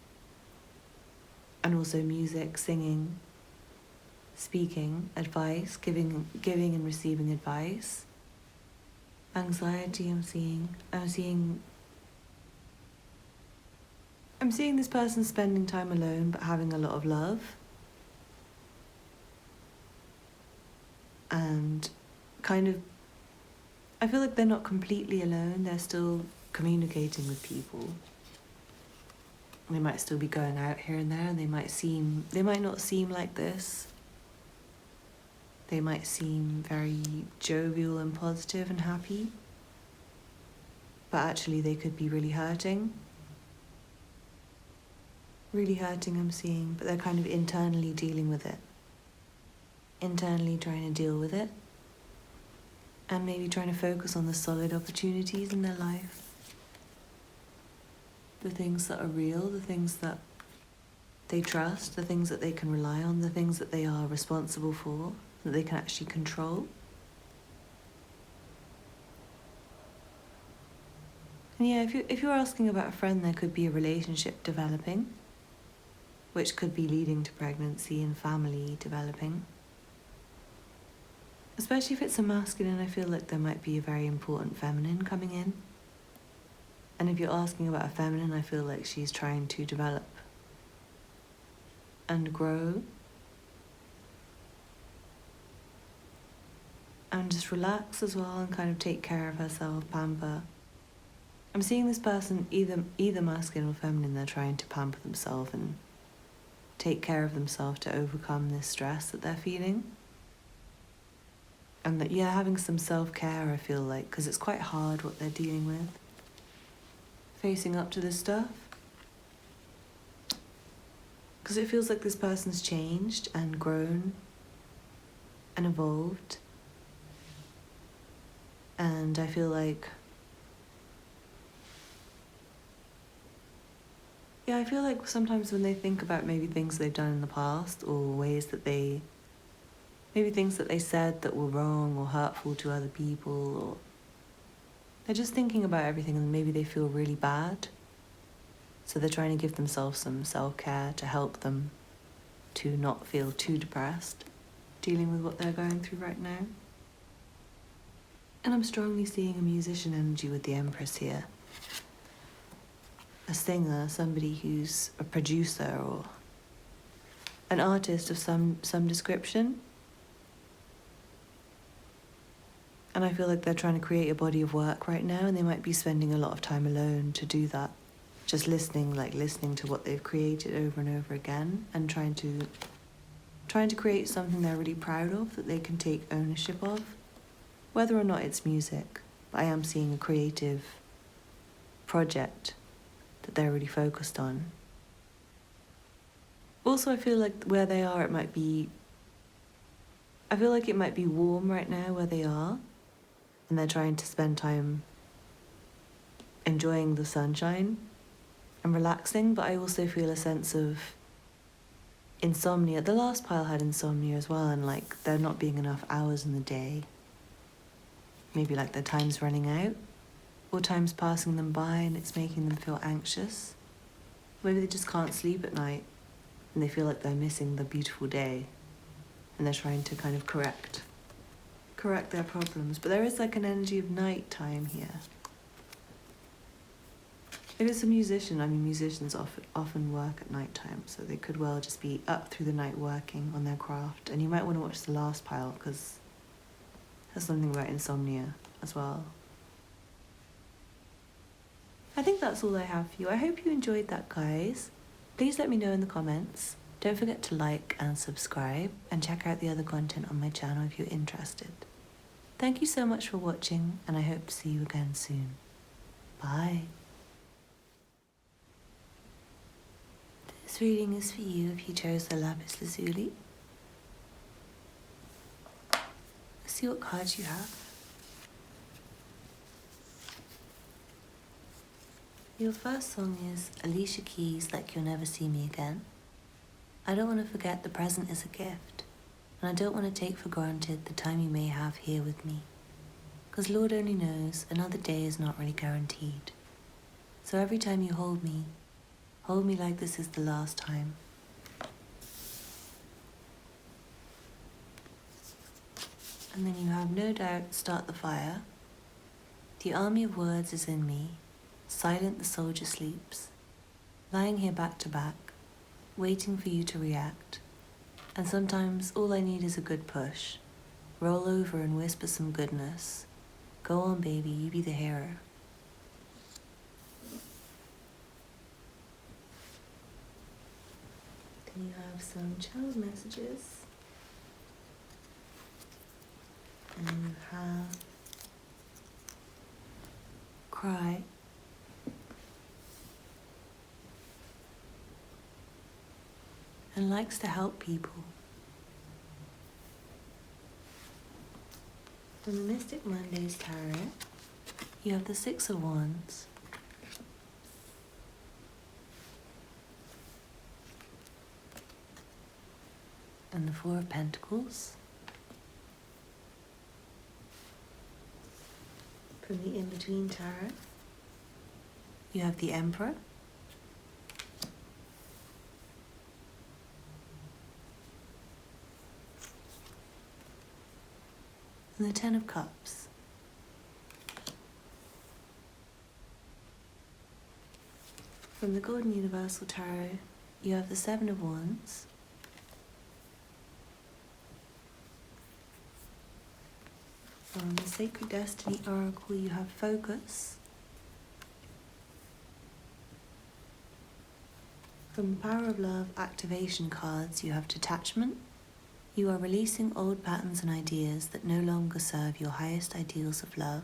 And also music, singing, speaking, advice, giving and receiving advice. Anxiety I'm seeing this person spending time alone but having a lot of love. And kind of, I feel like they're not completely alone, they're still communicating with people. They might still be going out here and there, and they might not seem like this. They might seem very jovial and positive and happy, but actually they could be really hurting. Really hurting I'm seeing, but they're kind of internally dealing with it. Internally trying to deal with it. And maybe trying to focus on the solid opportunities in their life. The things that are real, the things that they trust, the things that they can rely on, the things that they are responsible for, that they can actually control. And yeah, if you're asking about a friend, there could be a relationship developing, which could be leading to pregnancy and family developing. Especially if it's a masculine, I feel like there might be a very important feminine coming in. And if you're asking about a feminine, I feel like she's trying to develop and grow and just relax as well and kind of take care of herself, pamper. I'm seeing this person, either masculine or feminine, they're trying to pamper themselves and take care of themselves to overcome this stress that they're feeling. And that, yeah, having some self-care, I feel like, because it's quite hard what they're dealing with. Facing up to this stuff. Because it feels like this person's changed and grown and evolved. And I feel like, yeah, I feel like sometimes when they think about maybe things they've done in the past or ways that maybe things that they said that were wrong or hurtful to other people, or they're just thinking about everything and maybe they feel really bad. So they're trying to give themselves some self-care to help them to not feel too depressed, dealing with what they're going through right now. And I'm strongly seeing a musician energy with the Empress here. A singer, somebody who's a producer or an artist of some description. And I feel like they're trying to create a body of work right now, and they might be spending a lot of time alone to do that. Just listening to what they've created over and over again, and trying to create something they're really proud of, that they can take ownership of. Whether or not it's music, but I am seeing a creative project that they're really focused on. Also, I feel like where they are, it might be warm right now where they are. And they're trying to spend time enjoying the sunshine and relaxing, but I also feel a sense of insomnia. The last pile had insomnia as well, and like there not being enough hours in the day. Maybe like their time's running out, or time's passing them by and it's making them feel anxious. Maybe they just can't sleep at night and they feel like they're missing the beautiful day, and they're trying to kind of correct their problems. But there is like an energy of night time here. if it's a musician, I mean, musicians often work at night time, so they could well just be up through the night working on their craft. And you might want to watch the last pile because there's something about insomnia as well. I think that's all I have for you. I hope you enjoyed that, guys. Please let me know in the comments. Don't forget to like and subscribe and check out the other content on my channel if you're interested. Thank you so much for watching, and I hope to see you again soon. Bye. This reading is for you if you chose the lapis lazuli. Let's see what cards you have. Your first song is Alicia Keys' Like You'll Never See Me Again. I don't want to forget the present is a gift, and I don't want to take for granted the time you may have here with me. Because Lord only knows another day is not really guaranteed. So every time you hold me like this is the last time. And then you have no doubt start the fire. The army of words is in me. Silent the soldier sleeps. Lying here back to back, waiting for you to react. And sometimes all I need is a good push. Roll over and whisper some goodness. Go on, baby, you be the hero. Then you have some child messages. And you have cry. And likes to help people. From the Mystic Mondays Tarot, you have the Six of Wands, and the Four of Pentacles. From the In-Between Tarot, you have the Emperor, and the Ten of Cups. From the Golden Universal Tarot, you have the Seven of Wands, from the Sacred Destiny Oracle, you have Focus. From the Power of Love Activation cards, you have Detachment. You are releasing old patterns and ideas that no longer serve your highest ideals of love.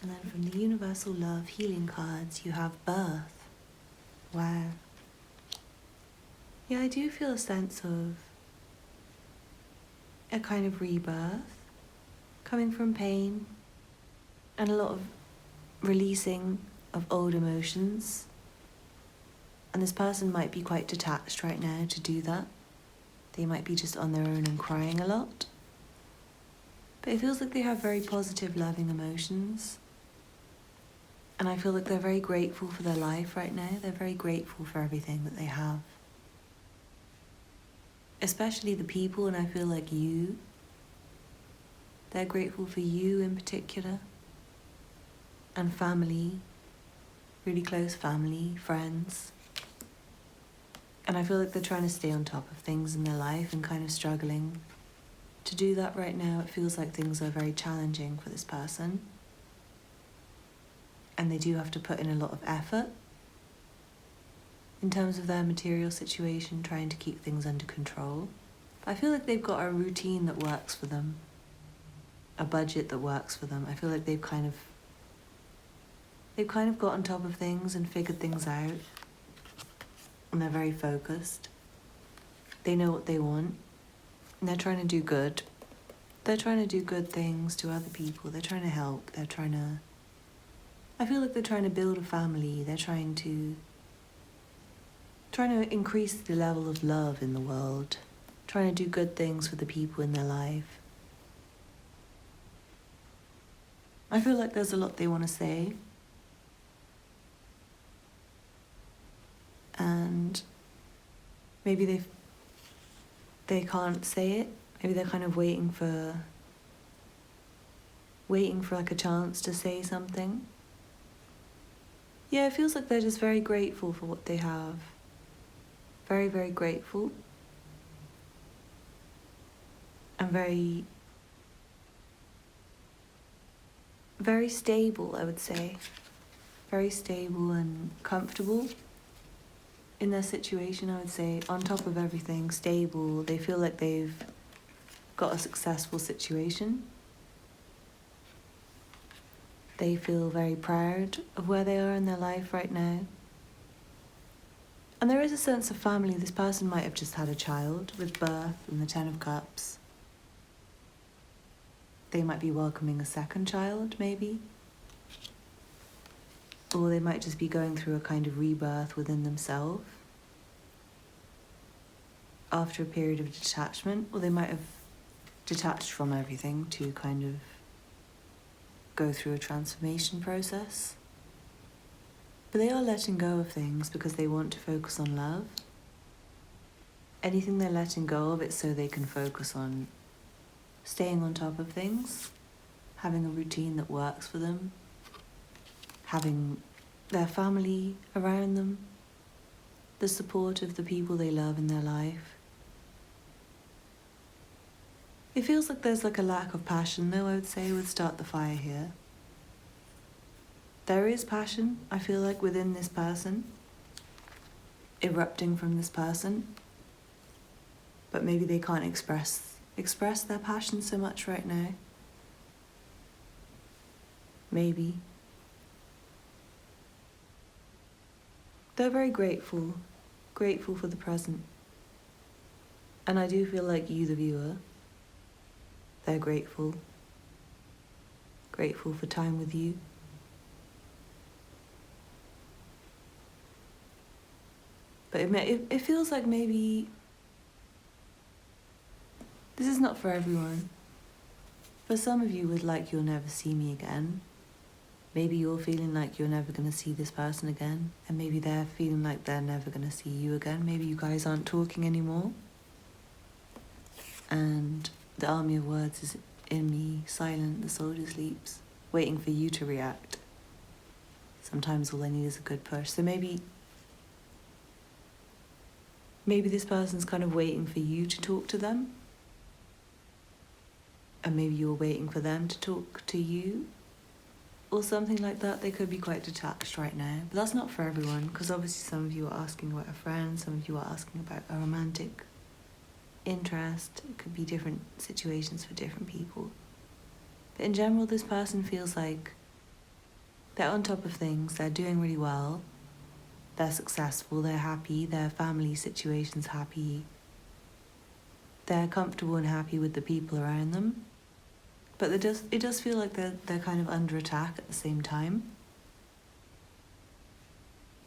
And then from the Universal Love Healing cards, you have Birth. Wow. Yeah, I do feel a sense of a kind of rebirth, coming from pain, and a lot of releasing of old emotions. And this person might be quite detached right now to do that. They might be just on their own and crying a lot. But it feels like they have very positive, loving emotions. And I feel like they're very grateful for their life right now. They're very grateful for everything that they have. Especially the people, and I feel like you. They're grateful for you in particular. And family, really close family, friends. And I feel like they're trying to stay on top of things in their life and kind of struggling to do that right now. It feels like things are very challenging for this person. And they do have to put in a lot of effort in terms of their material situation, trying to keep things under control. But I feel like they've got a routine that works for them, a budget that works for them. I feel like they've kind of got on top of things and figured things out. And they're very focused. They know what they want. And they're trying to do good. They're trying to do good things to other people. They're trying to help. I feel like they're trying to build a family. They're trying to increase the level of love in the world. Trying to do good things for the people in their life. I feel like there's a lot they want to say. And maybe they can't say it. Maybe they're kind of waiting waiting for like a chance to say something. Yeah, it feels like they're just very grateful for what they have. Very, very grateful. And very, very stable, I would say. Very stable and comfortable in their situation, I would say. On top of everything, stable. They feel like they've got a successful situation. They feel very proud of where they are in their life right now. And there is a sense of family. This person might have just had a child with birth and the Ten of Cups. They might be welcoming a second child, maybe. Or they might just be going through a kind of rebirth within themselves after a period of detachment. Or they might have detached from everything to kind of go through a transformation process. But they are letting go of things because they want to focus on love. Anything they're letting go of, it's so they can focus on staying on top of things, having a routine that works for them, having their family around them, the support of the people they love in their life. It feels like there's like a lack of passion, though, I would say, would start the fire here. There is passion, I feel like, within this person, erupting from this person, but maybe they can't express their passion so much right now. Maybe. They're very grateful for the present. And I do feel like you, the viewer, they're grateful for time with you. But it feels like maybe this is not for everyone. For some of you would like you'll never see me again. Maybe you're feeling like you're never going to see this person again. And maybe they're feeling like they're never going to see you again. Maybe you guys aren't talking anymore. And the army of words is in me, silent, the soldier sleeps, waiting for you to react. Sometimes all I need is a good push. So maybe this person's kind of waiting for you to talk to them. And maybe you're waiting for them to talk to you. Or something like that. They could be quite detached right now. But that's not for everyone, because obviously some of you are asking about a friend, some of you are asking about a romantic interest. It could be different situations for different people. But in general, this person feels like they're on top of things, they're doing really well, they're successful, they're happy, their family situation's happy, they're comfortable and happy with the people around them. But it does feel like they're kind of under attack at the same time.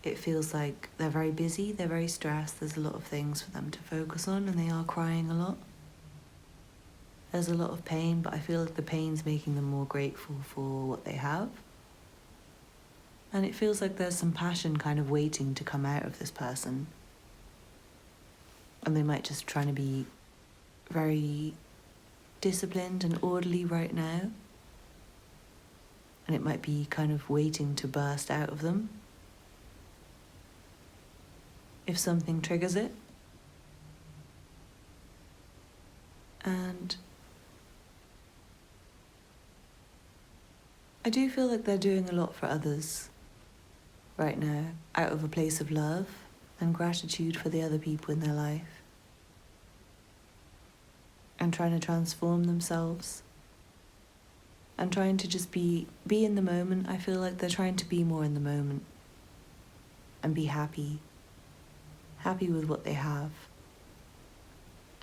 It feels like they're very busy, they're very stressed, there's a lot of things for them to focus on, and they are crying a lot. There's a lot of pain, but I feel like the pain's making them more grateful for what they have. And it feels like there's some passion kind of waiting to come out of this person. And they might just trying to be very disciplined and orderly right now, and it might be kind of waiting to burst out of them if something triggers it. And I do feel like they're doing a lot for others right now, out of a place of love and gratitude for the other people in their life, and trying to transform themselves and trying to just be in the moment. I feel like they're trying to be more in the moment and be happy with what they have,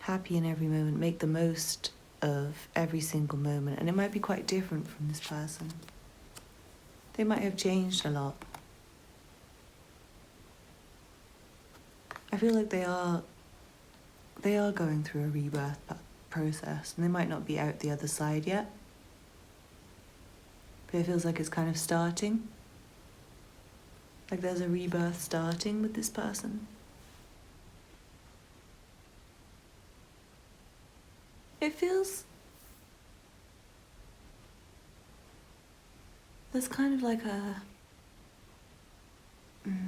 happy in every moment, make the most of every single moment. And it might be quite different from this person. They might have changed a lot. I feel like they are going through a rebirth process, and they might not be out the other side yet, but it feels like it's kind of starting, like there's a rebirth starting with this person. It feels There's kind of like a,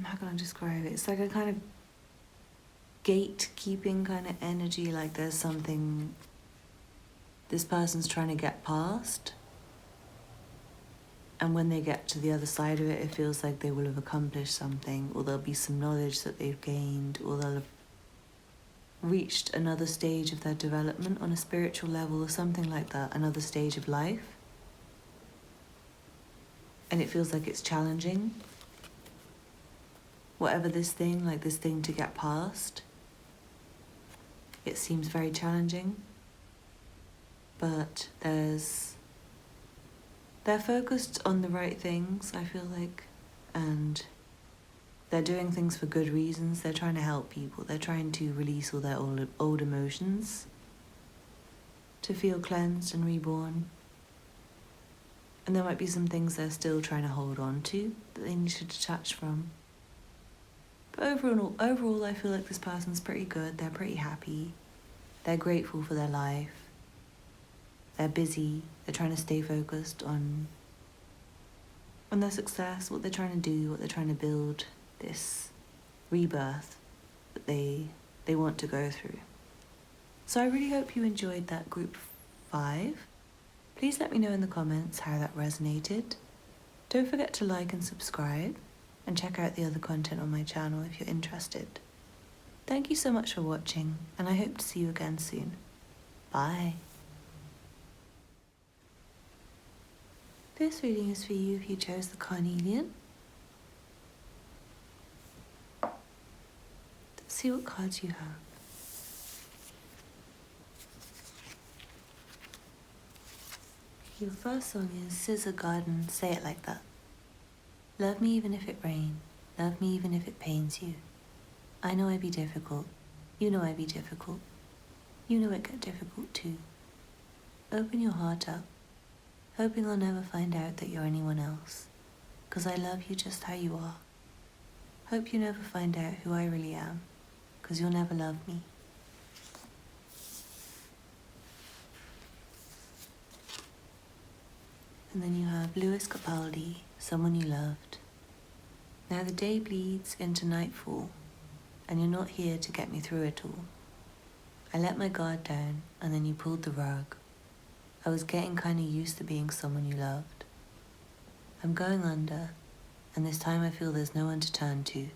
how can I describe it? It's like a kind of gatekeeping kind of energy, like there's something this person's trying to get past. And when they get to the other side of it, it feels like they will have accomplished something, or there'll be some knowledge that they've gained, or they'll have reached another stage of their development on a spiritual level or something like that, another stage of life. And it feels like it's challenging. Whatever this thing, like this thing to get past, it seems very challenging. But they're focused on the right things, I feel like, and they're doing things for good reasons. They're trying to help people. They're trying to release all their old emotions, to feel cleansed and reborn. And there might be some things they're still trying to hold on to that they need to detach from. But overall, I feel like this person's pretty good. They're pretty happy. They're grateful for their life. They're busy. They're trying to stay focused on their success, what they're trying to do, what they're trying to build, this rebirth that they want to go through. So I really hope you enjoyed that group 5. Please let me know in the comments how that resonated. Don't forget to like and subscribe, and check out the other content on my channel if you're interested. Thank you so much for watching, and I hope to see you again soon. Bye. This reading is for you if you chose the Carnelian. Let's see what cards you have. Your first song is Scissor Garden, Say It Like That. Love me even if it rain, love me even if it pains you. I know I be difficult, you know I be difficult. You know it get difficult too. Open your heart up, hoping I'll never find out that you're anyone else, 'cause I love you just how you are. Hope you never find out who I really am, 'cause you'll never love me. And then you have Lewis Capaldi, Someone You Loved. Now the day bleeds into nightfall, and you're not here to get me through it all. I let my guard down, and then you pulled the rug. I was getting kinda used to being someone you loved. I'm going under, and this time I feel there's no one to turn to.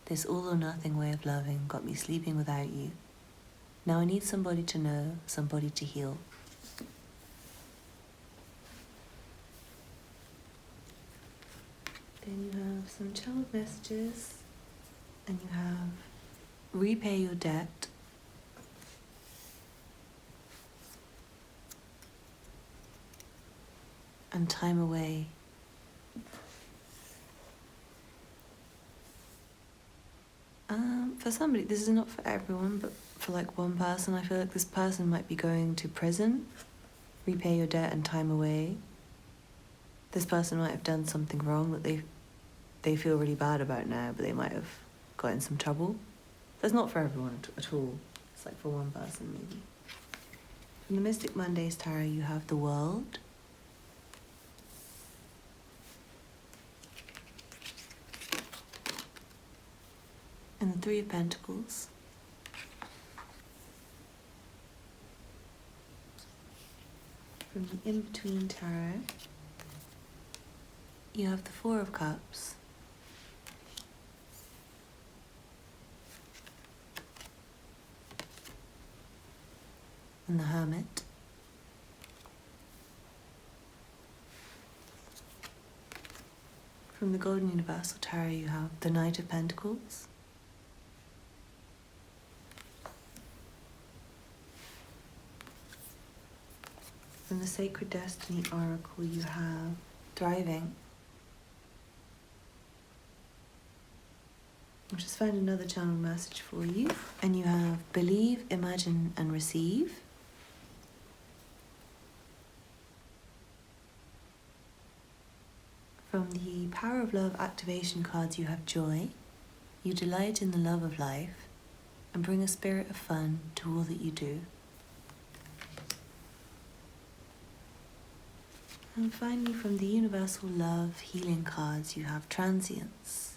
This all or nothing way of loving got me sleeping without you. Now I need somebody to know, somebody to heal. Then you have some child messages, and you have repay your debt, and time away. For somebody, this is not for everyone, but for like one person, I feel like this person might be going to prison. Repay your debt and time away. This person might have done something wrong that they feel really bad about now, but they might have got in some trouble. That's not for everyone at all. It's like for one person maybe. From the Mystic Mondays Tarot, you have the World. And the Three of Pentacles. From the In-Between Tarot, you have the Four of Cups. And the Hermit. From the Golden Universal Tarot, you have the Knight of Pentacles. From the Sacred Destiny Oracle, you have Thriving. I've just found another channel message for you. And you have Believe, Imagine, and Receive. From the Power of Love activation cards, you have Joy. You delight in the love of life and bring a spirit of fun to all that you do. And finally, from the Universal Love Healing cards, you have Transience.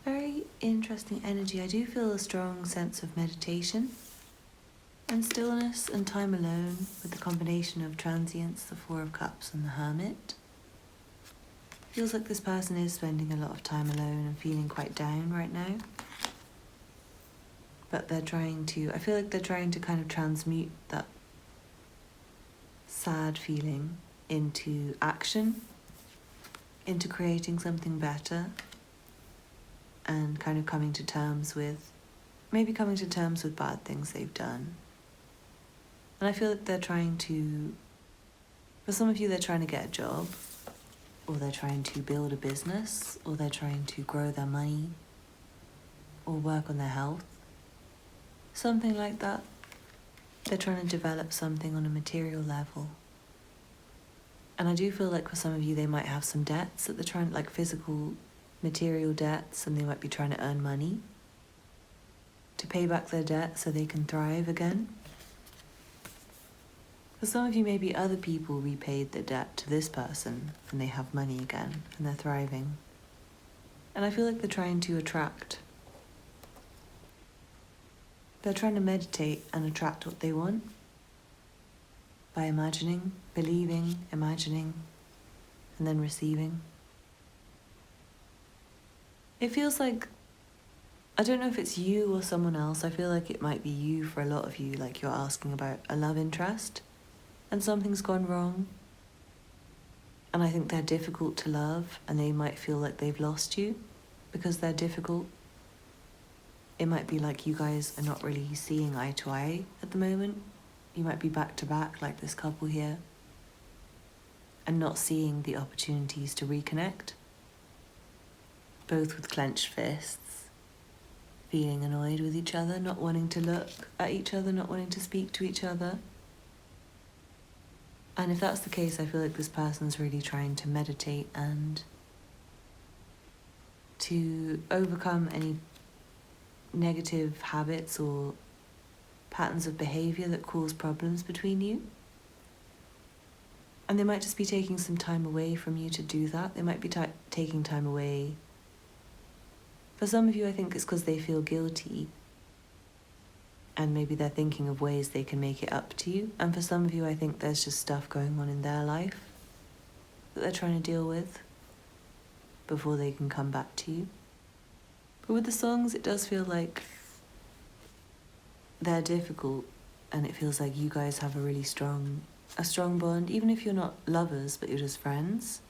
Very interesting energy. I do feel a strong sense of meditation and stillness and time alone with the combination of Transience, the Four of Cups, and the Hermit. Feels like this person is spending a lot of time alone and feeling quite down right now. But I feel like they're trying to kind of transmute that sad feeling into action, into creating something better, and kind of coming to terms with bad things they've done. And I feel like for some of you, they're trying to get a job, or they're trying to build a business, or they're trying to grow their money, or work on their health. Something like that. They're trying to develop something on a material level. And I do feel like for some of you, they might have some debts that they're trying, like physical, material debts, and they might be trying to earn money to pay back their debt so they can thrive again. For some of you, maybe other people repaid their debt to this person and they have money again and they're thriving. And I feel like they're trying to meditate and attract what they want by imagining, believing, imagining, and then receiving. It feels like, I don't know if it's you or someone else, I feel like it might be you for a lot of you, like you're asking about a love interest and something's gone wrong. And I think they're difficult to love and they might feel like they've lost you because they're difficult. It might be like you guys are not really seeing eye to eye at the moment. You might be back to back like this couple here and not seeing the opportunities to reconnect. Both with clenched fists, feeling annoyed with each other, not wanting to look at each other, not wanting to speak to each other. And if that's the case, I feel like this person's really trying to meditate and to overcome any negative habits or patterns of behavior that cause problems between you. And they might just be taking some time away from you to do that. They might be taking time away. For some of you, I think it's because they feel guilty and maybe they're thinking of ways they can make it up to you. And for some of you, I think there's just stuff going on in their life that they're trying to deal with before they can come back to you. But with the songs, it does feel like they're difficult and it feels like you guys have a strong bond, even if you're not lovers, but you're just friends.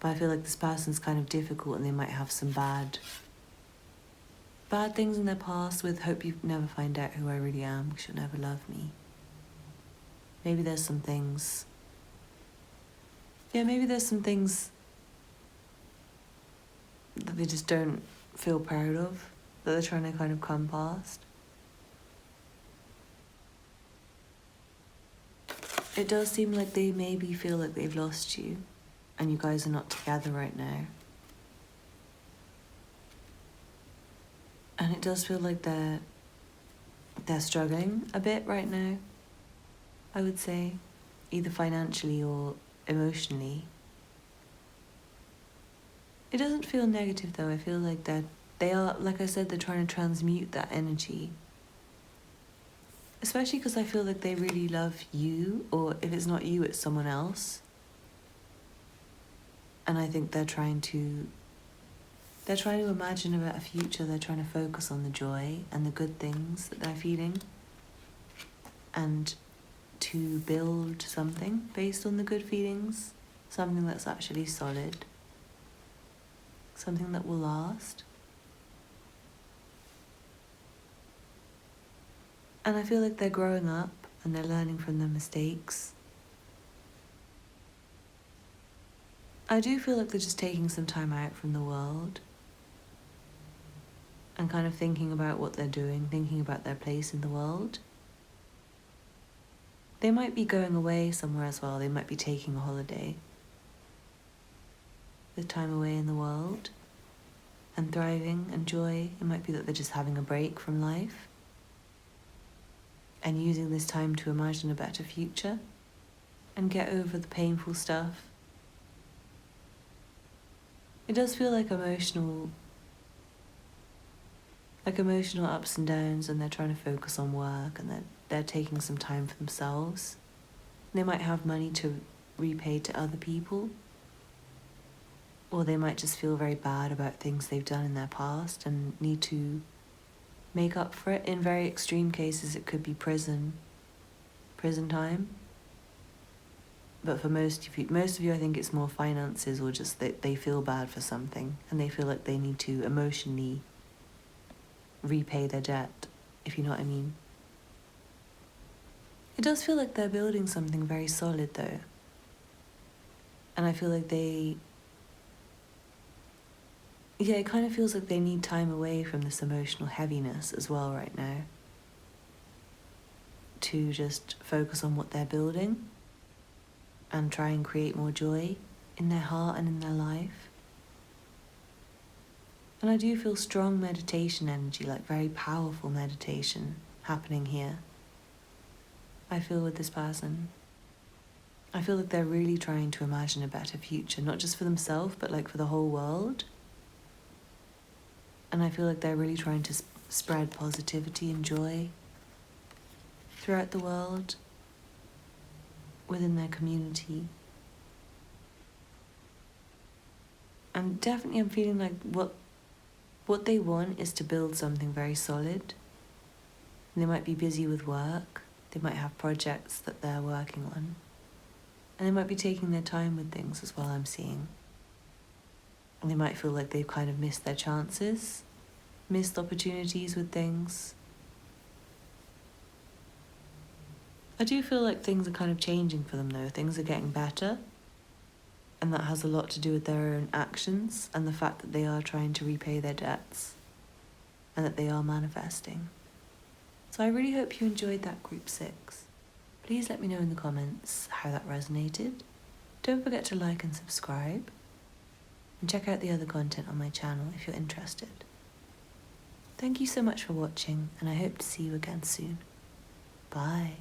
But I feel like this person's kind of difficult and they might have some bad things in their past with hope you never find out who I really am because you'll never love me. Maybe there's some things that they just don't feel proud of, that they're trying to kind of come past. It does seem like they maybe feel like they've lost you and you guys are not together right now. And it does feel like they're struggling a bit right now, I would say, either financially or emotionally. It doesn't feel negative though. I feel like they are, like I said, they're trying to transmute that energy. Especially because I feel like they really love you, or if it's not you, it's someone else. And I think they're trying to imagine a better future. They're trying to focus on the joy and the good things that they're feeling and to build something based on the good feelings, something that's actually solid, something that will last. And I feel like they're growing up and they're learning from their mistakes. I do feel like they're just taking some time out from the world and kind of thinking about what they're doing, thinking about their place in the world. They might be going away somewhere as well. They might be taking a holiday with time away in the world and thriving and joy. It might be that they're just having a break from life and using this time to imagine a better future. and get over the painful stuff. It does feel like emotional ups and downs, and they're trying to focus on work, and they're taking some time for themselves. They might have money to repay to other people, or they might just feel very bad about things they've done in their past and need to make up for it. In very extreme cases, it could be prison time. But for most of you, I think it's more finances, or just that they feel bad for something and they feel like they need to emotionally repay their debt, if you know what I mean. It does feel like they're building something very solid, though. And I feel like it kind of feels like they need time away from this emotional heaviness as well right now, to just focus on what they're building and try and create more joy in their heart and in their life. And I do feel strong meditation energy, like very powerful meditation happening here. I feel with this person. I feel like they're really trying to imagine a better future, not just for themselves, but like for the whole world. And I feel like they're really trying to spread positivity and joy throughout the world, within their community. And definitely I'm feeling like what they want is to build something very solid. And they might be busy with work, they might have projects that they're working on, and they might be taking their time with things as well, I'm seeing. And they might feel like they've kind of missed their chances, missed opportunities with things. I do feel like things are kind of changing for them though. Things are getting better, and that has a lot to do with their own actions and the fact that they are trying to repay their debts and that they are manifesting. So I really hope you enjoyed that group 6. Please let me know in the comments how that resonated. Don't forget to like and subscribe, and check out the other content on my channel if you're interested. Thank you so much for watching, and I hope to see you again soon. Bye.